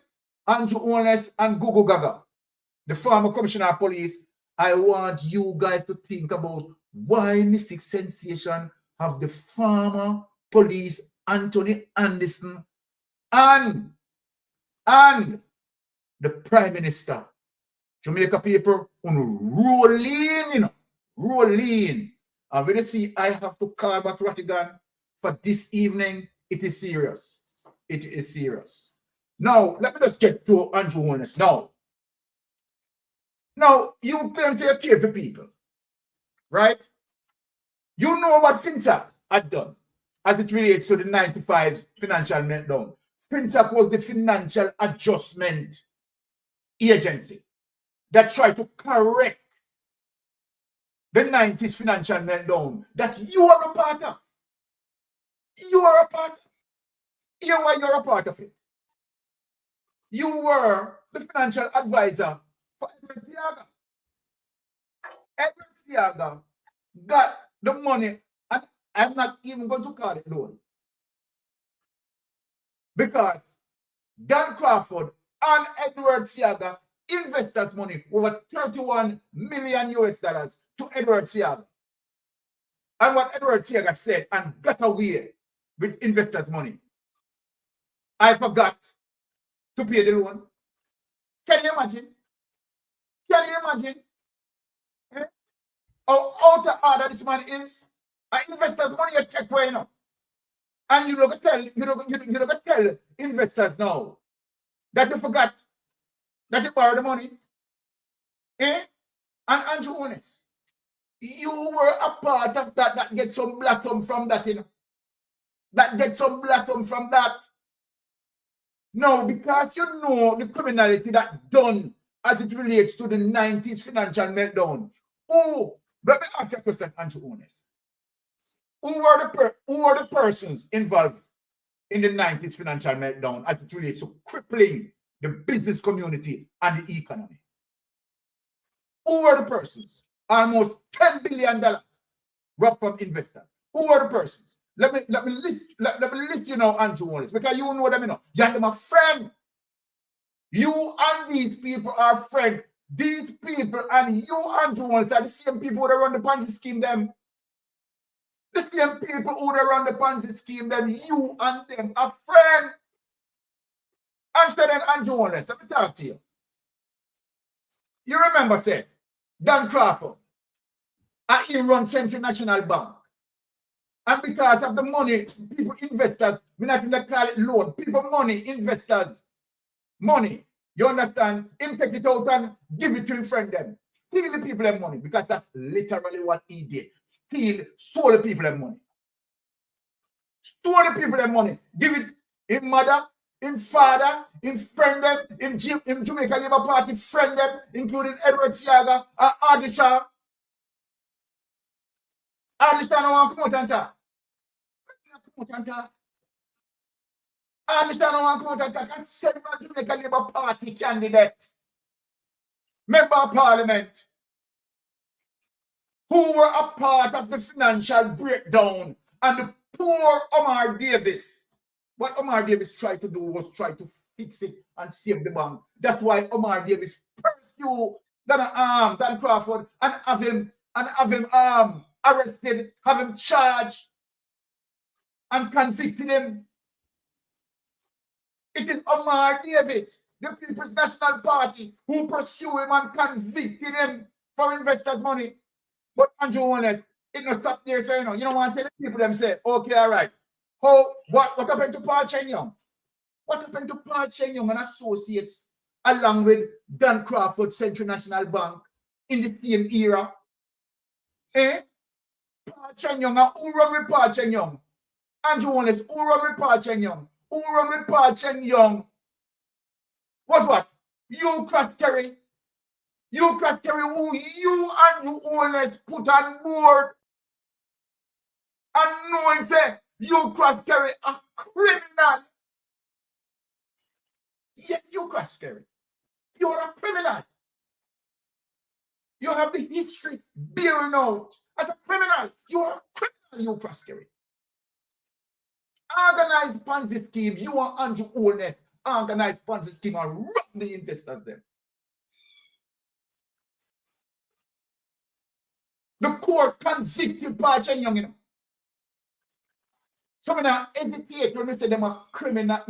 Andrew Holness and Gogo Gaga, the former commissioner of police. I want you guys to think about why Mystic Sensation have the former police Anthony Anderson and the Prime Minister. Jamaica people rolling. And when you see I have to call back Rattigan for this evening, it is serious. It is serious. Now, let me just get to Andrew Holness now. Now, you claim to care for people, right? You know what FinSAC had done as it relates to the 95's financial meltdown. FinSAC was the financial adjustment agency that tried to correct the 90s financial meltdown that you are a part of. You are a part of. You're a part of it. You were the financial advisor for Edward Seaga. Edward Seaga got the money, and I'm not even going to call it loan. Because Dan Crawford and Edward Seaga invested money over $31 million to Edward Seaga. And what Edward Seaga said and got away with investors' money, I forgot to pay the loan. Can you imagine? Can you imagine? Eh? How out of order this man is? An investor's money you take away now. And you don't tell investors now that you forgot that you borrowed the money. Eh? And Andrew Holness, you were a part of that gets some blossom from that, you know. That gets some blossom from that. No, because you know the criminality that done as it relates to the 90s financial meltdown. Oh, let me ask you a question, Andrew Holness. Who are the persons involved in the 90s financial meltdown as it relates to crippling the business community and the economy? Who are the persons? Almost $10 billion robbed from investors. Who are the persons? Let me list you now, Andrew Holness, because you know them, you know. You're my friend. You and these people are friends. These people and you, Andrew Holness, are the same people that run the Ponzi scheme, them. The same people who run the Ponzi scheme, them. You and them are friends. Answer then, Andrew Holness. Let me talk to you. You remember, say, Dan Crawford, he run Central National Bank. And because of the money, people, investors, we're not going to call it loan. People, money, investors, money. You understand? Him take it out and give it to his friend them. Steal the people their money, because that's literally what he did. Stole the people their money. Stole the people their money. Give it in mother, in father, in friend them, in Jamaica Labour Party friend them, including Edward Seaga and Ardisha. Ardisha no want to come out and talk. I understand I want to come out and talk. And several Jamaica Labour Party candidates, member of Parliament, who were a part of the financial breakdown and the poor Omar Davis. What Omar Davis tried to do was try to fix it and save the bank. That's why Omar Davis pursued Dan Crawford and have him arrested, have him charged, and convicted him. It is Omar Davis, the People's National Party, who pursued him and convicted him for investors' money. But Andrew Holness, it not stop there, so you don't want to tell the people them say, okay, all right. What happened to Paul Chen Young? What happened to Paul Chen Young and associates along with Dan Crawford Central National Bank in the same era? Paul Chen Young, and who run with Paul Chen Young? Andrew Holness, who run with Paul Chen Young? Who run with Paul Chen Young? Was what? You Cross Kerry. You cross carry who you and you always put on board. And knowing say you cross carry a criminal. Yes, you cross carry. You're a criminal. You have the history bearing out as a criminal. You're a criminal, you cross carry. Organized Ponzi scheme, you are Andrew Holness. Organized Ponzi scheme and rob the investors them. The court convicted Parchan Young, you know. Some of them hesitate when they say them a criminal,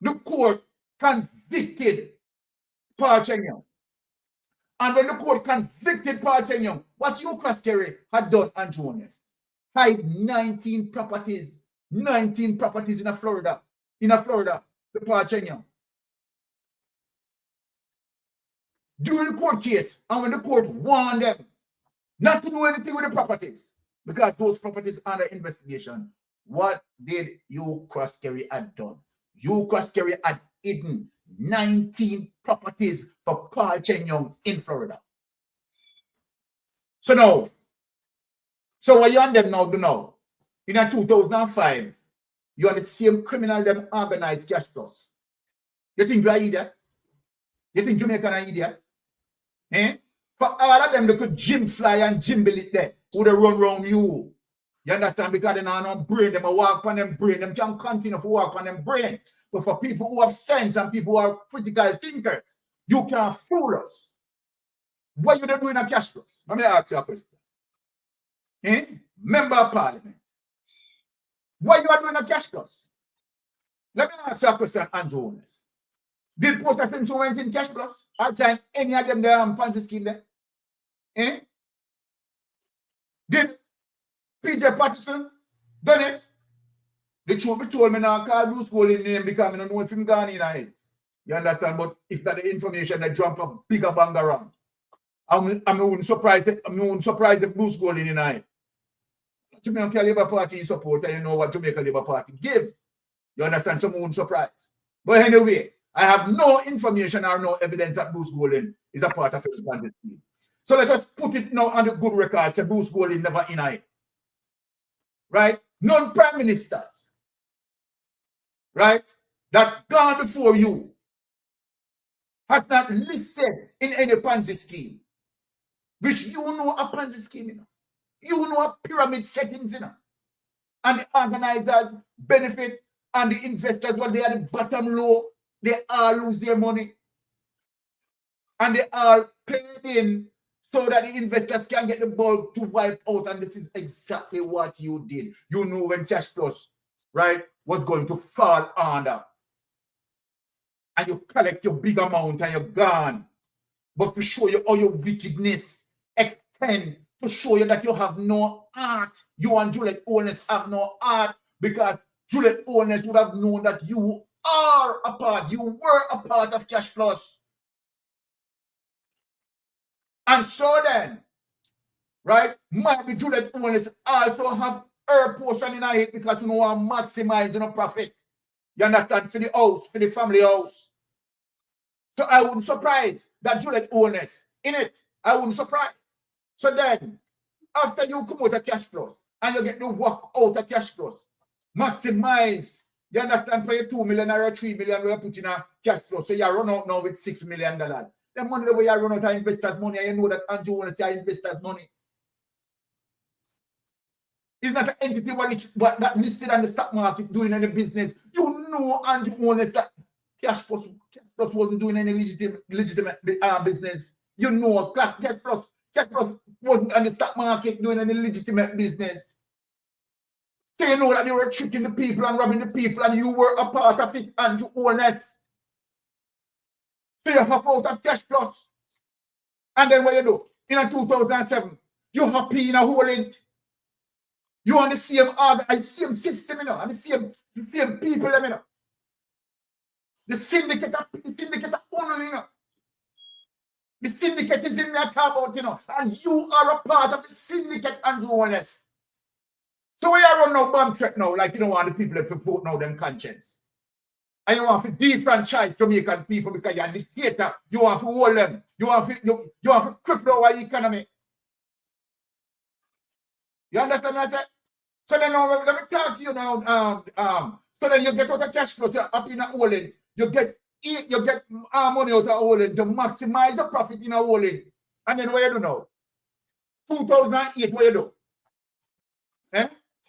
The court convicted Parchan Young. And when the court convicted Parchan Young, what you cross carry had done Andrew Holness. Hide 19 properties in Florida, the Parchan Young. During the court case, and when the court warned them not to do anything with the properties, because those properties are under investigation, what did you cross carry had done? You cross carry had hidden 19 properties for Parchan Young in Florida. So now, so what you and them now do now? In 2005, you are the same criminal them organized cash plus. You think you are idiot? You think Jamaica are idiot? Eh? For all of them, they could gym fly and gym bill it there. Who they run around you? You understand? Because they don't have no brain, them walk on them brain. Them can continue to walk on them brain. But for people who have sense and people who are critical thinkers, you can't fool us. What you doing a cash plus? Let me ask you a question. Eh? Member of Parliament. What you are doing a cash plus? Let me ask you a question, Andrew Holness. Did Post Extension went in cash plus? Or time any of them there on Ponzi scheme there? Eh? Did PJ Patterson done it? The truth be told me now, call Bruce Golding name because I don't know if him gone in it. You understand? But if that the information that jump a bigger bang around, I wouldn't surprise if Bruce Golding in it. Jamaica Labour Party support, and you know what Jamaica Labour Party give. You understand? Some wouldn't surprise. But anyway, I have no information or no evidence that Bruce Golding is a part of the Ponzi scheme. So let us put it now on the good record. Say Bruce Golding never in it. Right? None prime ministers, right, that gone before you has not listed in any Ponzi scheme, which you know a Ponzi scheme, you know. You know a pyramid settings, you know. And the organizers benefit and the investors, when they are the bottom low, they all lose their money. And they all paid in so that the investors can get the ball to wipe out. And this is exactly what you did. You know when Cash Plus, right, was going to fall under. And you collect your big amount and you're gone. But to show you all your wickedness extend to show you that you have no heart. You and Juliet Holness have no heart, because Juliet Holness would have known that you are a part, you were a part of Cash Plus. And so then, right, maybe Juliet Holness also have her portion in it, because you know I'm maximizing a profit. You understand? For the house, for the family house. So I wouldn't surprise that Juliet Holness in it. I wouldn't surprise. So then, after you come out of Cash Plus and you get the work out of Cash Plus, maximize, you understand, for your 2 million or 3 million you put in a Cash Plus. So you run out now with $6 million. The money the way you run out of investors' money, and you know that Andrew wants to say investors' money. It's not an entity that listed on the stock market doing any business. You know Andrew wants that Cash Plus wasn't doing any legitimate business. You know Cash Plus wasn't on the stock market doing any legitimate business. So you know that they were tricking the people and robbing the people, and you were a part of it, Andrew Holness. So you hop out of Cash Plus. And then what you do? In 2007, you happy in a whole length. You on the same system, you know, and the same people, you know. The syndicate only, you know. The syndicate is the thing I talk about, you know, and you are a part of the syndicate, Andrew Holness. So we are on no bomb threat now, like you know, all the people that report now them conscience. And you want to defranchise Jamaican people because you're a dictator. You want to hold them. You want to cripple our economy. You understand what I said? So then now, let me talk to you now. So then you get out of cash flow up in a holding. You get money out of holding to maximize the profit in a holding. And then what you do now? 2008, what you do?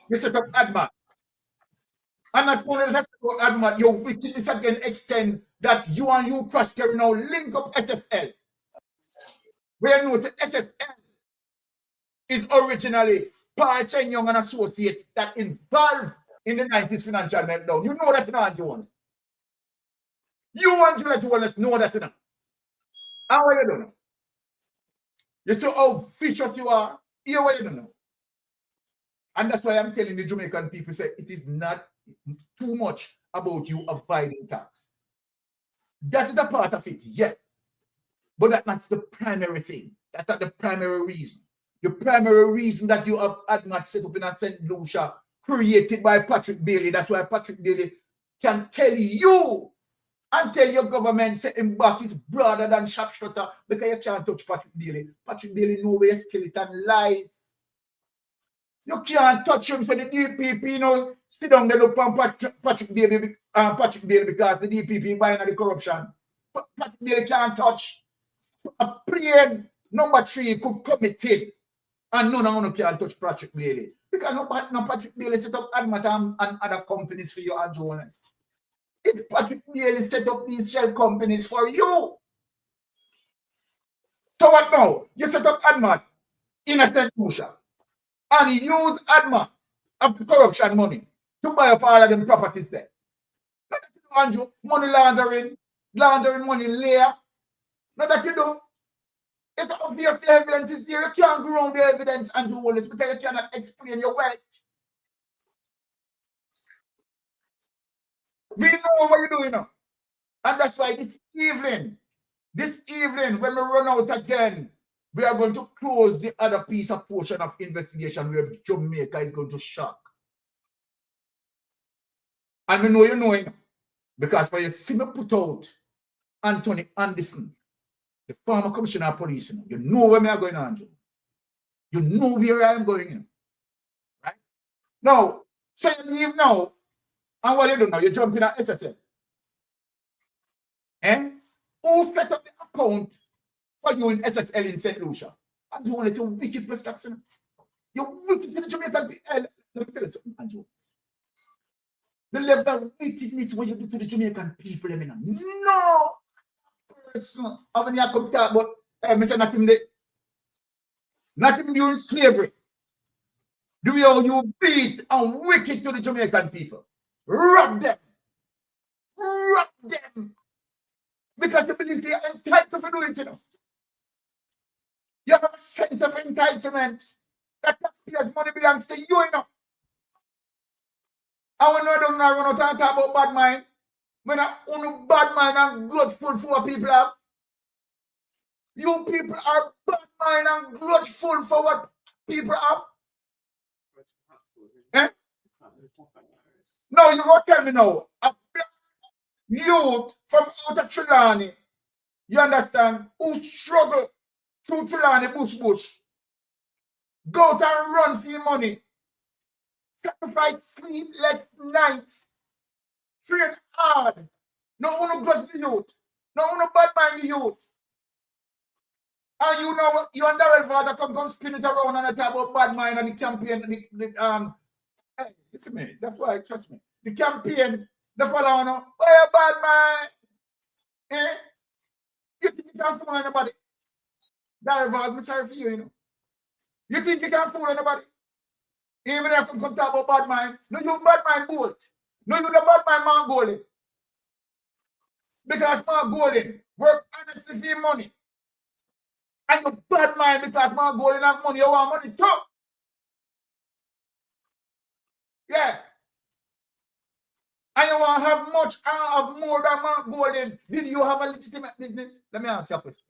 You set up ADMA. And not only that, ADMA, your wickedness again extend that you and you prosper now link up SSL. Where you know the SSL is originally Paul Chen Young and Associates that involved in the 90s financial meltdown. You know that now, Jones. You and Julia Jones know that now. How are you doing? You still how vicious you are. Here what you don't know. And that's why I'm telling the Jamaican people, say it is not too much about you avoiding tax. That is a part of it, yes. But that's the primary thing. That's not the primary reason. The primary reason that you have ADMAT set up in a St. Lucia, created by Patrick Bailey, that's why Patrick Bailey can tell you and tell your government say him back is broader than sharpshooter because you can't touch Patrick Bailey. Patrick Bailey know where skeleton lies. You can't touch him for the DPP, you know, sit down there look on Patrick Bailey because the DPP buying the corruption. But Patrick Bailey can't touch. A plane number 3 could commit it. And none of them can touch Patrick Bailey. Because no Patrick Bailey set up ADMAT and other companies for you and Jonas. It's Patrick Bailey set up these shell companies for you. So what now? You set up ADMAT in a St. Lucia and use ADMAT of the corruption money to buy up all of them properties there. Andrew, money laundering money layer. Not that you do. It's obvious the evidence is there. You can't go around the evidence, Andrew Wallace, because you cannot explain your wealth. We know what you're doing now. And that's why this evening, when we run out again, we are going to close the other piece of portion of investigation where Jamaica is going to shock. And we know you know it. Because when you see me put out Anthony Anderson, the former commissioner of police, you know where I'm going on. You know where I am going in. Right? Now, so you leave now, and what you do now? You jump in at SSL. Who set up the account for you in SSL in St. Lucia? And you want to say wicked plus tax. You wicked to the Jamaican people. Let me tell you something, Andrew. The level of wickedness what you do to the Jamaican people, I mean, no person. When you come talk about, Mr. Nothing during slavery. Do you beat and wicked to the Jamaican people? Rob them. Because you believe they are entitled to do it, you know. You have a sense of entitlement. That taxpayers' money belongs to you, you know. I want to know when I talk about bad mind. When I own bad mind and grudgeful for what people have. You people are bad mind and grudgeful for what people have. No, you go tell me now. A black youth from out of Trelawney, you understand, who struggle through Trelawney bush. Go out and run for your money. Sacrifice sleepless nights. Train hard. No one grudge the youth. No one bad mind the youth. And you know, you and Daryl Vaz come spin it around and talk about bad mind and the campaign. Hey, listen to me. That's why, trust me. The campaign, the follow on, oh, bad mind. You think you can't fool anybody? Daryl Vaz, I'm sorry for you, you know. You think you can't fool anybody? Even if you come talk about bad mind, no, you bad mind bolt. No, you the bad mind man golden. Because man golden work honestly for your money. And you bad mind because man golden have money, you want money too. Yeah. And you want to have much have more than man golden. Did you have a legitimate business? Let me answer your question.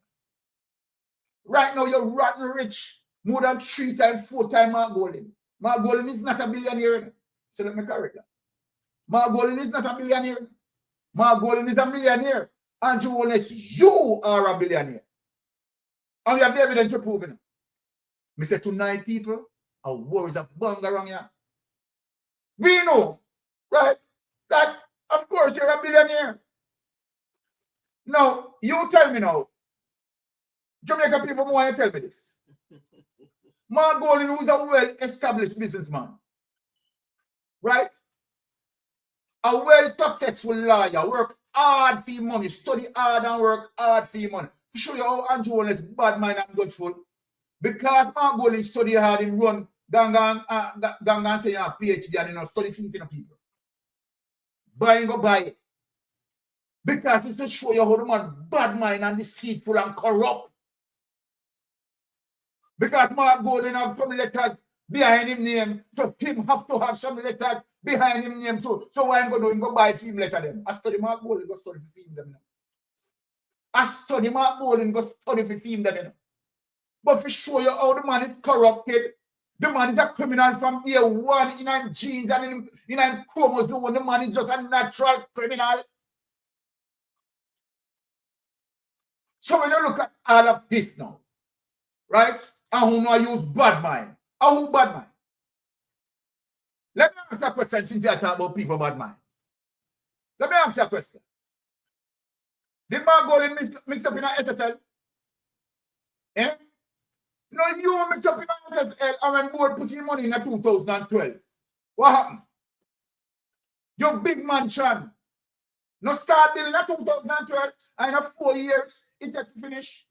Right now you're rotten rich. More than 3 times, 4 times man golden. Mark Golden is not a billionaire. So let me correct that. Mark Golden is not a billionaire. Mark Golden is a millionaire. Andrew Holness, you are a billionaire. And we have the evidence for proving it. Me say tonight, people, our war is a bang around here. We know, right, that of course you're a billionaire. Now, you tell me now, Jamaica people want to tell me this. Mark Golden, who's a well-established businessman, right? A well-successful lawyer, work hard for your money, study hard and work hard for your money. To show you how Andrew Holness bad mind and godful. Because Mark Golden study hard and run gang say you have PhD and you know study thinking of people. Buy and go buy it. Because it's to show you how the man bad mind and deceitful and corrupt. Because Mark Golden have some letters behind him name, so him have to have some letters behind him name too. So why I'm going to do him go buy him letter them? I study Mark Golden, go study for him them. I study Mark Golden, go study for him them. But to show you how the man is corrupted, the man is a criminal from day one in his genes and in his chromosome. The man is just a natural criminal. So when you look at all of this now, right? And who know use bad mind. And who bad mind? Let me ask a question since I talk about people bad mind. Let me ask you a question. Did Mark Golden mix up in a SSL? Eh? No, you mix up in a SSL and when board put in money in a 2012. What happened? Your big mansion. No start building in 2012 and in 4 years it takes to finish.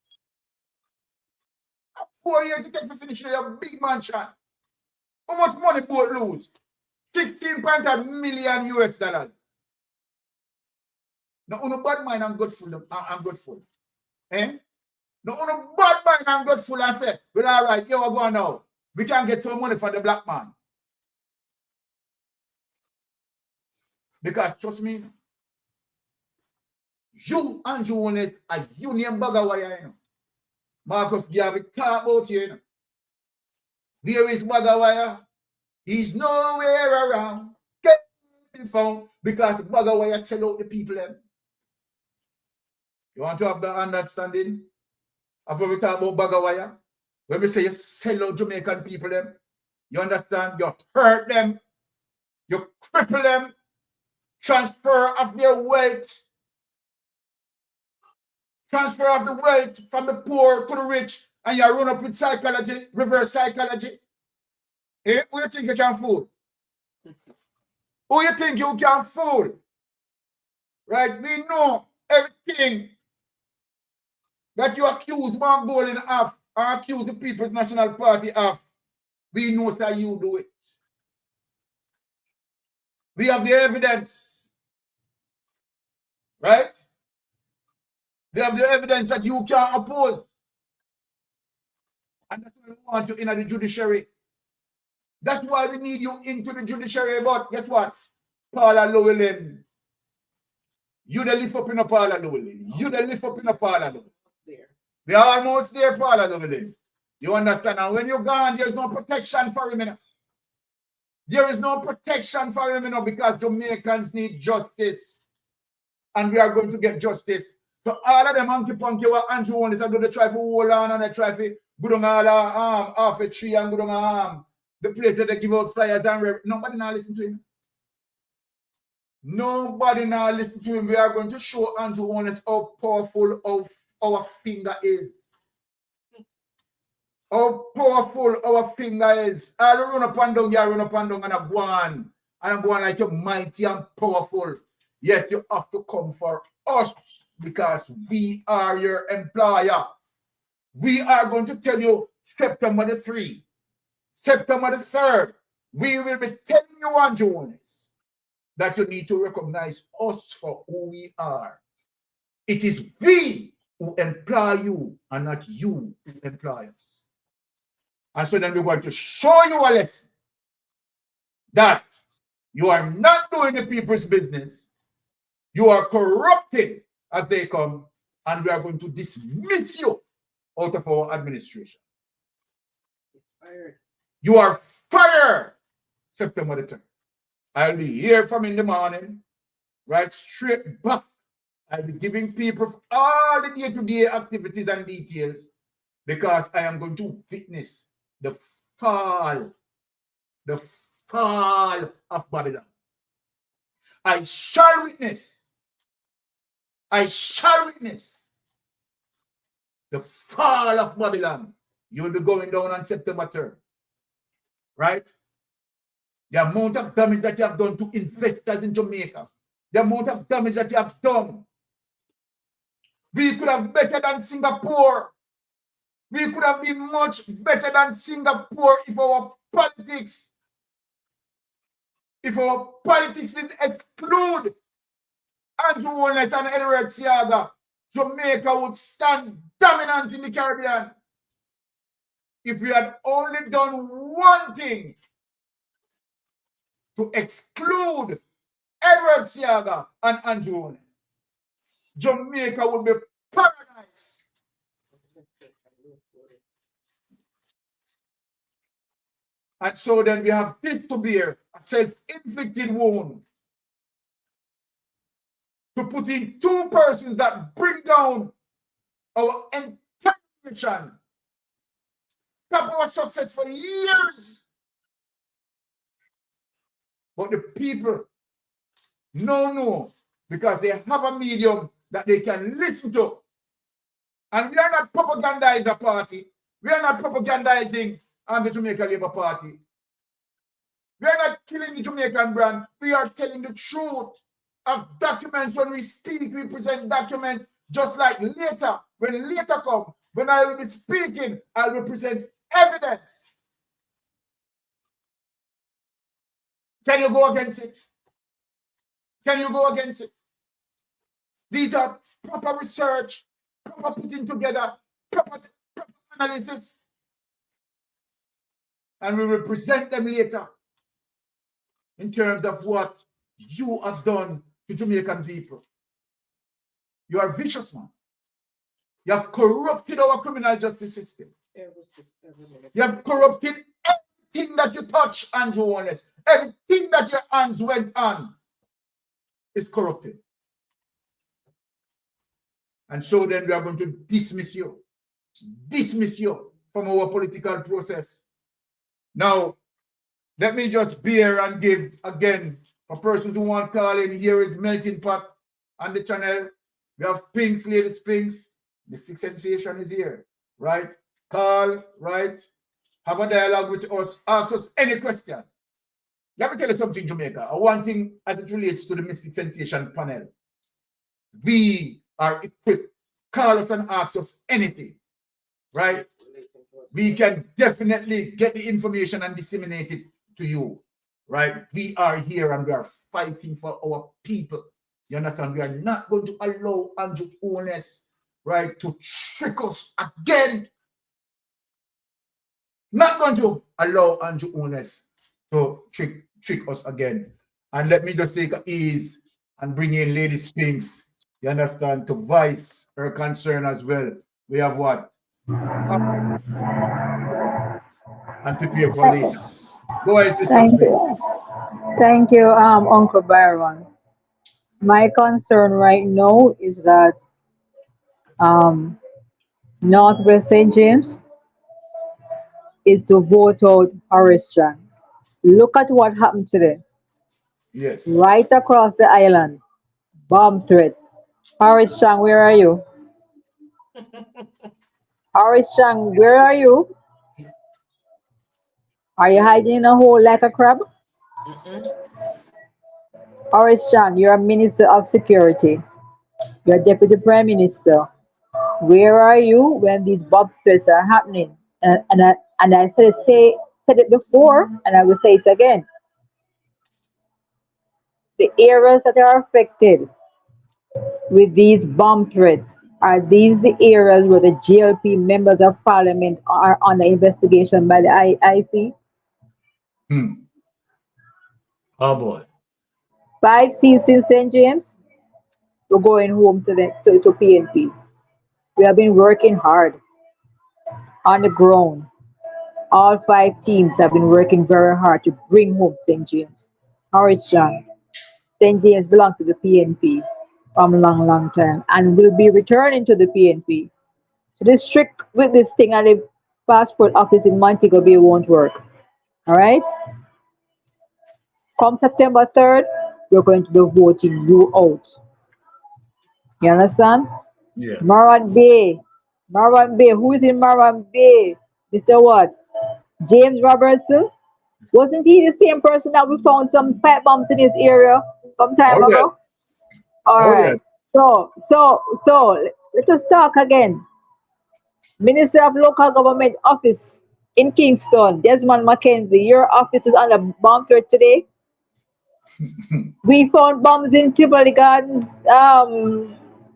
4 years it takes to finish your big mansion. How much money board lose? 16.5 million US dollars. No, on a bad mind I'm grateful. I'm grateful. Eh? No, on a bad mind I'm grateful and say, well, all right, here we go now. We can get some money for the black man. Because trust me, you and you want a union bagawaya, you know. Marcus Garvey talk about you, you know. Where is Bagawaya? He's nowhere around. Can't be found because Bagawaya sell out the people. Them. You want to have the understanding of what we talk about Bagawaya? When we say you sell out Jamaican people, them, you understand? You hurt them, you cripple them, transfer of their wealth. Transfer of the wealth from the poor to the rich, and you run up with psychology, reverse psychology. Eh? Who you think you can fool? Who you think you can fool? Right? We know everything that you accuse Mark Golden of, or accuse the People's National Party of. We know that you do it. We have the evidence. Right? They have the evidence that you can't oppose. And that's why we want you in the judiciary. That's why we need you into the judiciary. But guess what? Paula Llewellyn. You the lift up in a Paula Llewellyn. You the lift up in a Paula Llewellyn. We are almost there, Paula Llewellyn. You understand? And when you're gone, there's no protection for him. There is no protection for him because Jamaicans need justice. And we are going to get justice. So all of them monkey punky what Andrew Holness are going to try to hold on and they try to go down all half a tree and go down the place that they give out flyers and nobody now listen to him. Nobody now listen to him. We are going to show Andrew Holness how powerful our finger is. How powerful our finger is. I don't run up and down, you run up and down and I go on. And I'm going like you're mighty and powerful. Yes, you have to come for us. Because we are your employer. We are going to tell you September the 3rd, September the 3rd, we will be telling you, Andrew Holness, that you need to recognize us for who we are. It is we who employ you and not you who employ us. And so then we're going to show you a lesson that you are not doing the people's business. You are corrupting as they come, and we are going to dismiss you out of our administration. You are fired September the 10th. I'll be here from in the morning right, straight back. I'll be giving people all the day-to-day activities and details because I am going to witness the fall of Babylon. I shall witness the fall of Babylon. You'll be going down on September 3rd, right? The amount of damage that you have done to investors in Jamaica, the amount of damage that you have done. We could have better than Singapore. We could have been much better than Singapore if our politics didn't exclude Andrew Holness and Edward Seaga. Jamaica would stand dominant in the Caribbean. If we had only done one thing to exclude Edward Seaga and Andrew Holness, Jamaica would be paradise. And so then we have this to bear, a self-inflicted wound, to put in two persons that bring down our entire nation, stop our success for years. But the people know because they have a medium that they can listen to. And we are not propagandizing a party. We are not propagandizing the Jamaica Labour Party. We are not killing the Jamaican brand. We are telling the truth of documents. When we speak, we present documents just like later. When later comes, when I will be speaking, I will present evidence. Can you go against it? Can you go against it? These are proper research, proper putting together, proper analysis. And we will present them later in terms of what you have done to Jamaican people. You are vicious, man. You have corrupted our criminal justice system. You have corrupted everything that you touch, Andrew Holness. Everything that your hands went on is corrupted. And so then we are going to dismiss you from our political process. Now, let me just bear and give again for persons who want to call in. Here is Melting Pot on the channel. We have Pinks, Ladies Pinks. The Sixth Sensation is here, right? Call, right? Have a dialogue with us. Ask us any question. Let me tell you something, Jamaica. One thing as it relates to the Mystic Sensation panel. We are equipped. Call us and ask us anything, right? We can definitely get the information and disseminate it to you, right? We are here and we are fighting for our people. You understand? We are not going to allow Andrew Holness, right, to trick us again. Not going to allow Andrew Holness to trick us again. And let me just take ease and bring in Lady Spinks, you understand, to voice her concern as well. We have what? And prepare for later. Go ahead, Sister Spinks. Thank you, Uncle Byron. My concern right now is that Northwest St. James is to vote out Horace Chan. Look at what happened today. Yes. Right across the island, bomb threats. Horace Chan, where are you? Horace Chan, where are you? Are you hiding in a hole like a crab? Horace Chan, you're a Minister of Security. You're Deputy Prime Minister. Where are you when these bomb threats are happening? And I said it before, and I will say it again. The areas that are affected with these bomb threats, are these the areas where the GLP members of parliament are under investigation by the IC? Oh boy. 5 seats in St. James, we're going home to PNP. We have been working hard on the ground. All 5 teams have been working very hard to bring home St. James. Horace Chan, St. James belonged to the PNP from a long, long time and will be returning to the PNP. So this trick with this thing at the passport office in Montego Bay won't work. All right? Come September 3rd, we're going to be voting you out. You understand? Yes. Marwan Bay. Marwan Bay. Who is in Marwan Bay? Mr. What? James Robertson? Wasn't he the same person that we found some pipe bombs in his area some time Oh, yes. ago? All Oh, right. yes. So let us talk again. Minister of Local Government Office in Kingston, Desmond Mackenzie, your office is under bomb threat today. We found bombs in Tivoli Gardens.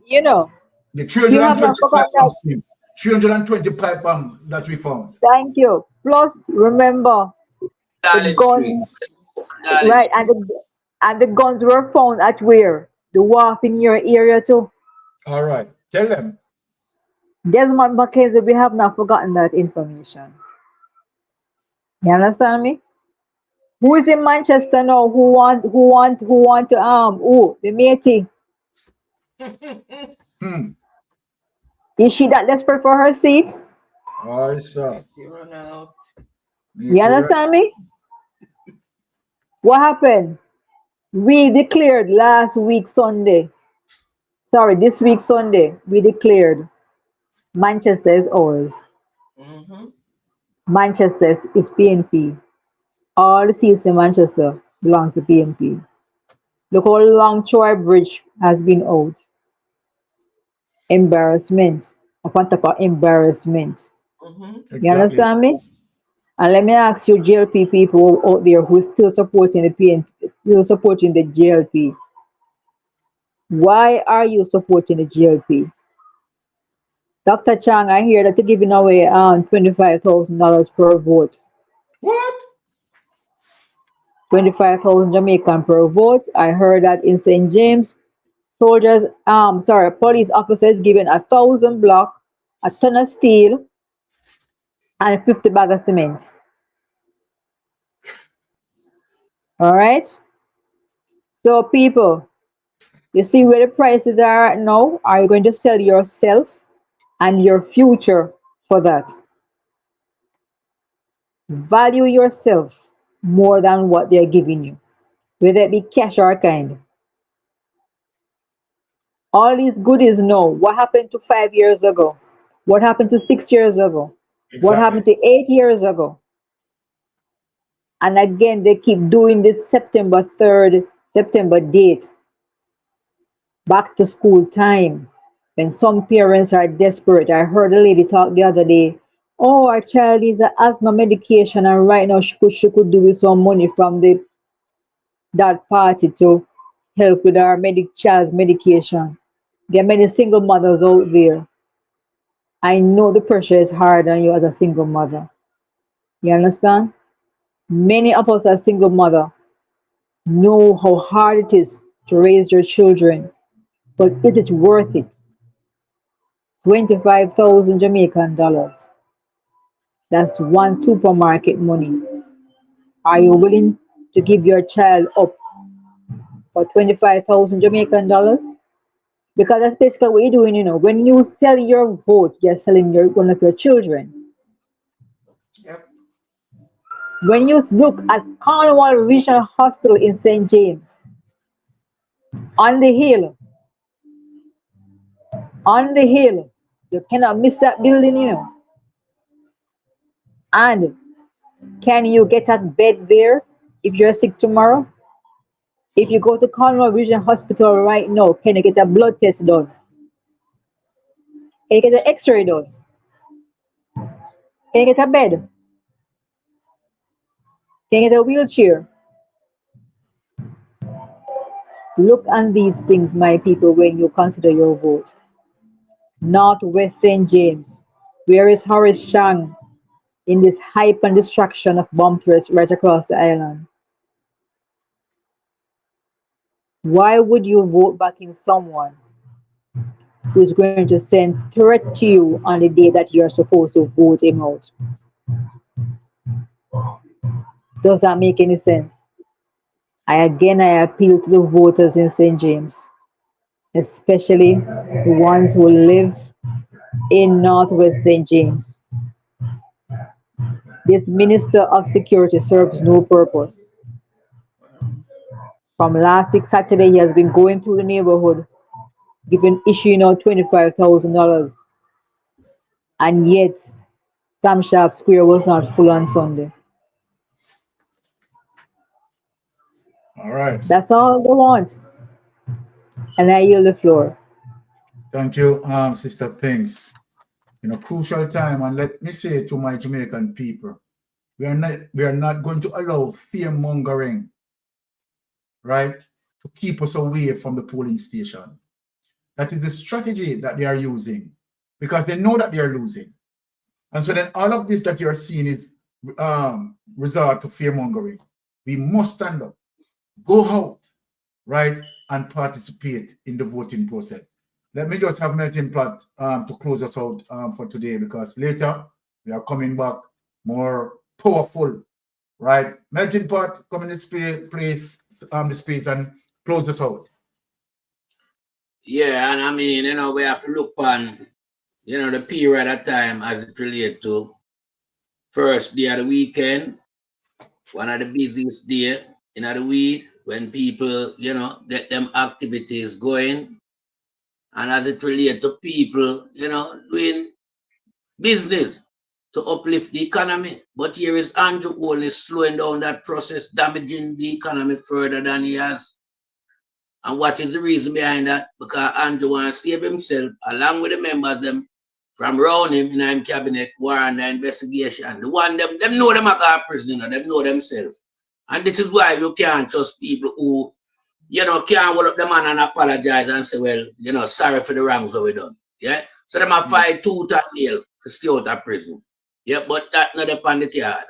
You know, The you have 320 not pipe forgotten bomb that. scheme. 320 pipe bomb that we found. Thank you. Plus, remember the Darling Street. gun, Darling right? Street. And the guns were found at where? The wharf in your area too. All right. Tell them. Desmond Mackenzie, we have not forgotten that information. You understand me? Who is in Manchester now? Who want to the matey? Is she that desperate for her seats? Oh, sir. You run out. You understand me? What happened? We declared last week Sunday. Sorry, this week Sunday, we declared Manchester is ours. Manchester is PNP. All the seats in Manchester belongs to PNP. Look how long Troy Bridge has been out. Embarrassment upon top of embarrassment. You Exactly. understand me? And let me ask you, GLP people out there who still supporting the PNP, still supporting the GLP. Why are you supporting the GLP? Dr. Chang, I hear that you're giving away $25,000 per vote. What? 25,000 Jamaican per vote. I heard that in St. James, police officers given 1,000 block, a ton of steel, and 50 bag of cement. All right. So people, you see where the prices are right now? Are you going to sell yourself and your future for that? Value yourself more than what they're giving you, whether it be cash or kind. All these goodies know what happened to 5 years ago, what happened to 6 years ago, what happened Exactly. to 8 years ago. And again, they keep doing this September 3rd, September date, back to school time. When some parents are desperate. I heard a lady talk the other day. Oh, our child needs an asthma medication, and right now she could do with some money from that party to help with our child's medication. There are many single mothers out there. I know the pressure is hard on you as a single mother. You understand? Many of us as single mother know how hard it is to raise your children, but is it worth it? 25,000 Jamaican dollars. That's one supermarket money. Are you willing to give your child up for 25,000 Jamaican dollars? Because that's basically what you're doing, you know. When you sell your vote, you're selling one of your children. Yep. When you look at Cornwall Regional Hospital in St. James, on the hill, you cannot miss that building, you know. And can you get a bed there if you're sick tomorrow? If you go to Cornwall Regional Hospital right now, can you get a blood test done? Can you get an x-ray done? Can you get a bed? Can you get a wheelchair? Look at these things, my people, when you consider your vote. Not West St. James. Where is Horace Chang in this hype and distraction of bomb threats right across the island? Why would you vote back in someone who's going to send threat to you on the day that you're supposed to vote him out? Does that make any sense? I appeal to the voters in St. James, especially the ones who live in Northwest St. James. This Minister of Security serves no purpose. From last week Saturday, he has been going through the neighborhood, issuing out $25,000, and yet Sam Sharp Square was not full on Sunday. All right. That's all they want. And I yield the floor. Thank you, Sister Pinks. Crucial time, and let me say to my Jamaican people, we are not going to allow fear mongering, right, to keep us away from the polling station. That is the strategy that they are using, because they know that they are losing. And so then all of this that you are seeing is resort to fear mongering. We must stand up, go out, right, and participate in the voting process. Let me just have Melting Pot to close us out for today, because later we are coming back more powerful, right? Melting Pot, come in this place, the space, and close us out. Yeah, and I mean, we have to look on, the period of time as it relates to first day of the weekend, one of the busiest days in the week when people, get them activities going. And as it relates to people, doing business to uplift the economy. But here is Andrew only slowing down that process, damaging the economy further than he has. And what is the reason behind that? Because Andrew wants to save himself, along with the members them from around him in the cabinet, war and the investigation. The one them know them are going to prison, them know themselves. And this is why you can't trust people who can't hold up the man and apologize and say, well, sorry for the wrongs that we done. Yeah? So them have fight tooth and nail to stay out of prison. Yeah, but that not upon the card.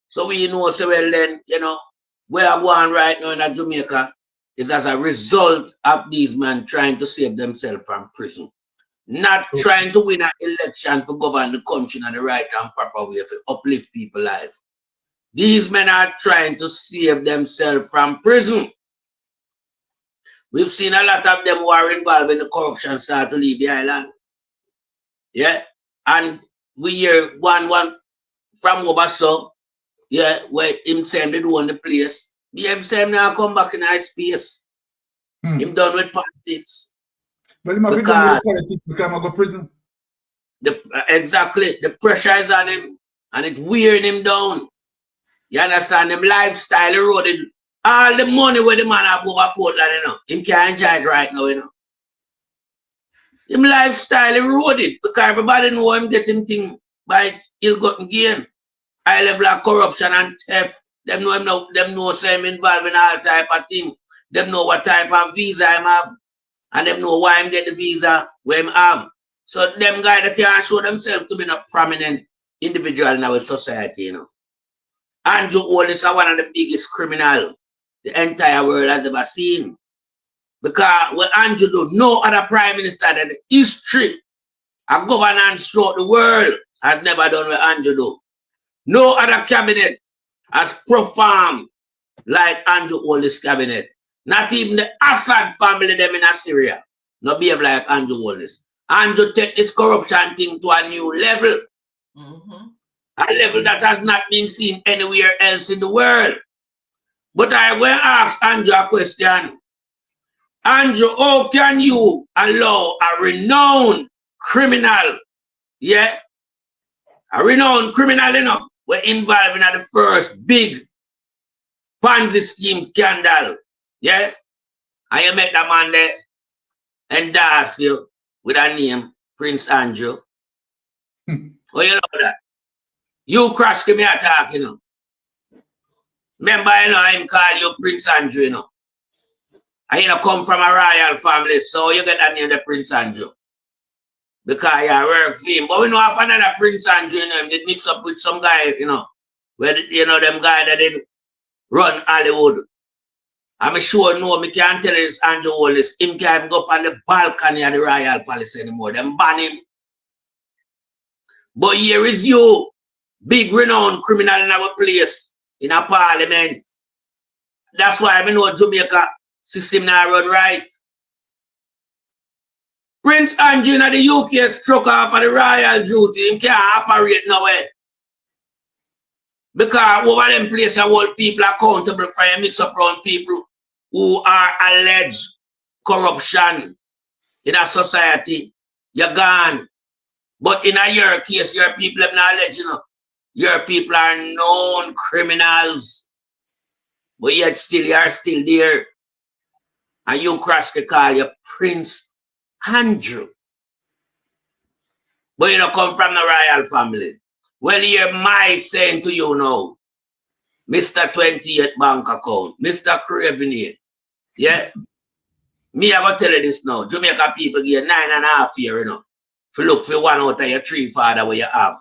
So we know, so well then, where I'm going right now in Jamaica is as a result of these men trying to save themselves from prison. Not trying to win an election to govern the country in the right and proper way to uplift people's life. These men are trying to save themselves from prison. We've seen a lot of them who are involved in the corruption start to leave the island. Yeah. And we hear one from Obaso, yeah, where him saying they do on the place. Yeah, him saying now come back in high space. Him done with politics. But him have done with politics because I go prison. Exactly. The pressure is on him and it's wearing him down. You understand? Them lifestyle eroded. All the money where the man have over Portland, him can't enjoy it right now, Him lifestyle eroded because everybody know him getting things by ill-gotten gain. High level of corruption and theft. Them know say him involved in all type of things. Them know what type of visa him have. And them know why him get the visa where him have. So them guys that can't show themselves to be a prominent individual in our society, Andrew Wall is one of the biggest criminals the entire world has ever seen. Because what Andrew do, no other prime minister in the history of governance throughout the world has never done what Andrew do. No other cabinet has performed like Andrew Wallis' cabinet. Not even the Assad family them in Syria. No behave like Andrew Wallis. Andrew take this corruption thing to a new level. A level that has not been seen anywhere else in the world. But I will ask Andrew a question. Andrew, how can you allow a renowned criminal, yeah, a renowned criminal, were involved in the first big Ponzi scheme scandal, yeah, and you make that man there endorse you with a name, Prince Andrew. Oh, you know that? You crash me attack, Remember, him call you Prince Andrew, And you come from a royal family, so you get that name, the Prince Andrew. Because you work for him. But we know have another Prince Andrew, they mix up with some guy, where, them guy that they run Hollywood. I'm sure me can't tell this Andrew Wallace, him can't go up on the balcony of the royal palace anymore. Them ban him. But here is you, big renowned criminal in our place, in a parliament. That's why I know Jamaica system now run right. Prince Andrew in the UK struck off of the royal duty. He can't operate nowhere. Because over them places, hold people accountable for a mix up around people who are alleged corruption in a society. You're gone. But in your case, your people have not alleged, you know. Your people are known criminals. But yet still, you're still there. And you crash the call you Prince Andrew. But you don't come from the royal family. Well, hear my saying to you now, Mr. 28 bank account, Mr. Craven here. Yeah? Me, I going to tell you this now. Jamaica people give you 9.5 years, you know. If you look for one out of your 3 father where you have.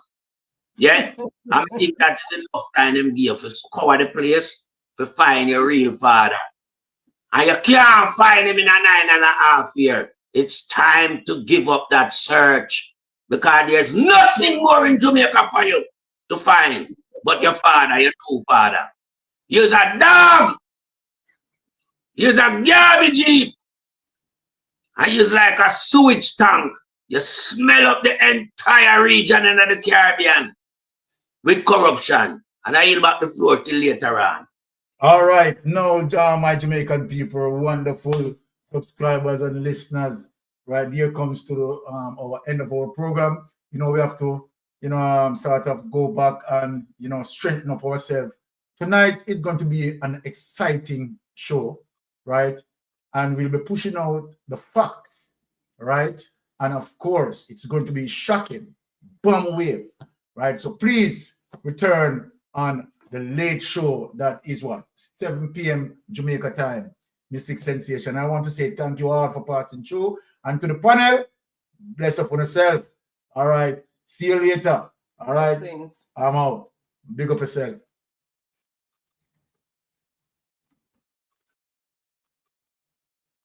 Yeah? I think that's enough time them give to cover the place to find your real father. And you can't find him in a 9.5 years. It's time to give up that search. Because there's nothing more in Jamaica for you to find but your father, your true father. You're a dog. You're a garbage heap. And you're like a sewage tank. You smell up the entire region in the Caribbean with corruption. And I yield back the floor till later on. All right. Now, my Jamaican people, wonderful subscribers and listeners. Right, here comes to our end of our program. You know, we have to, sort of go back and, strengthen up ourselves. Tonight is going to be an exciting show, right? And we'll be pushing out the facts, right? And of course, it's going to be shocking, bomb wave, right? So please return on the late show. That is what? 7 p.m. Jamaica time, Mystic Sensation. I want to say thank you all for passing through. And to the panel, bless up on yourself. All right. See you later. All right. I'm out. Big up yourself.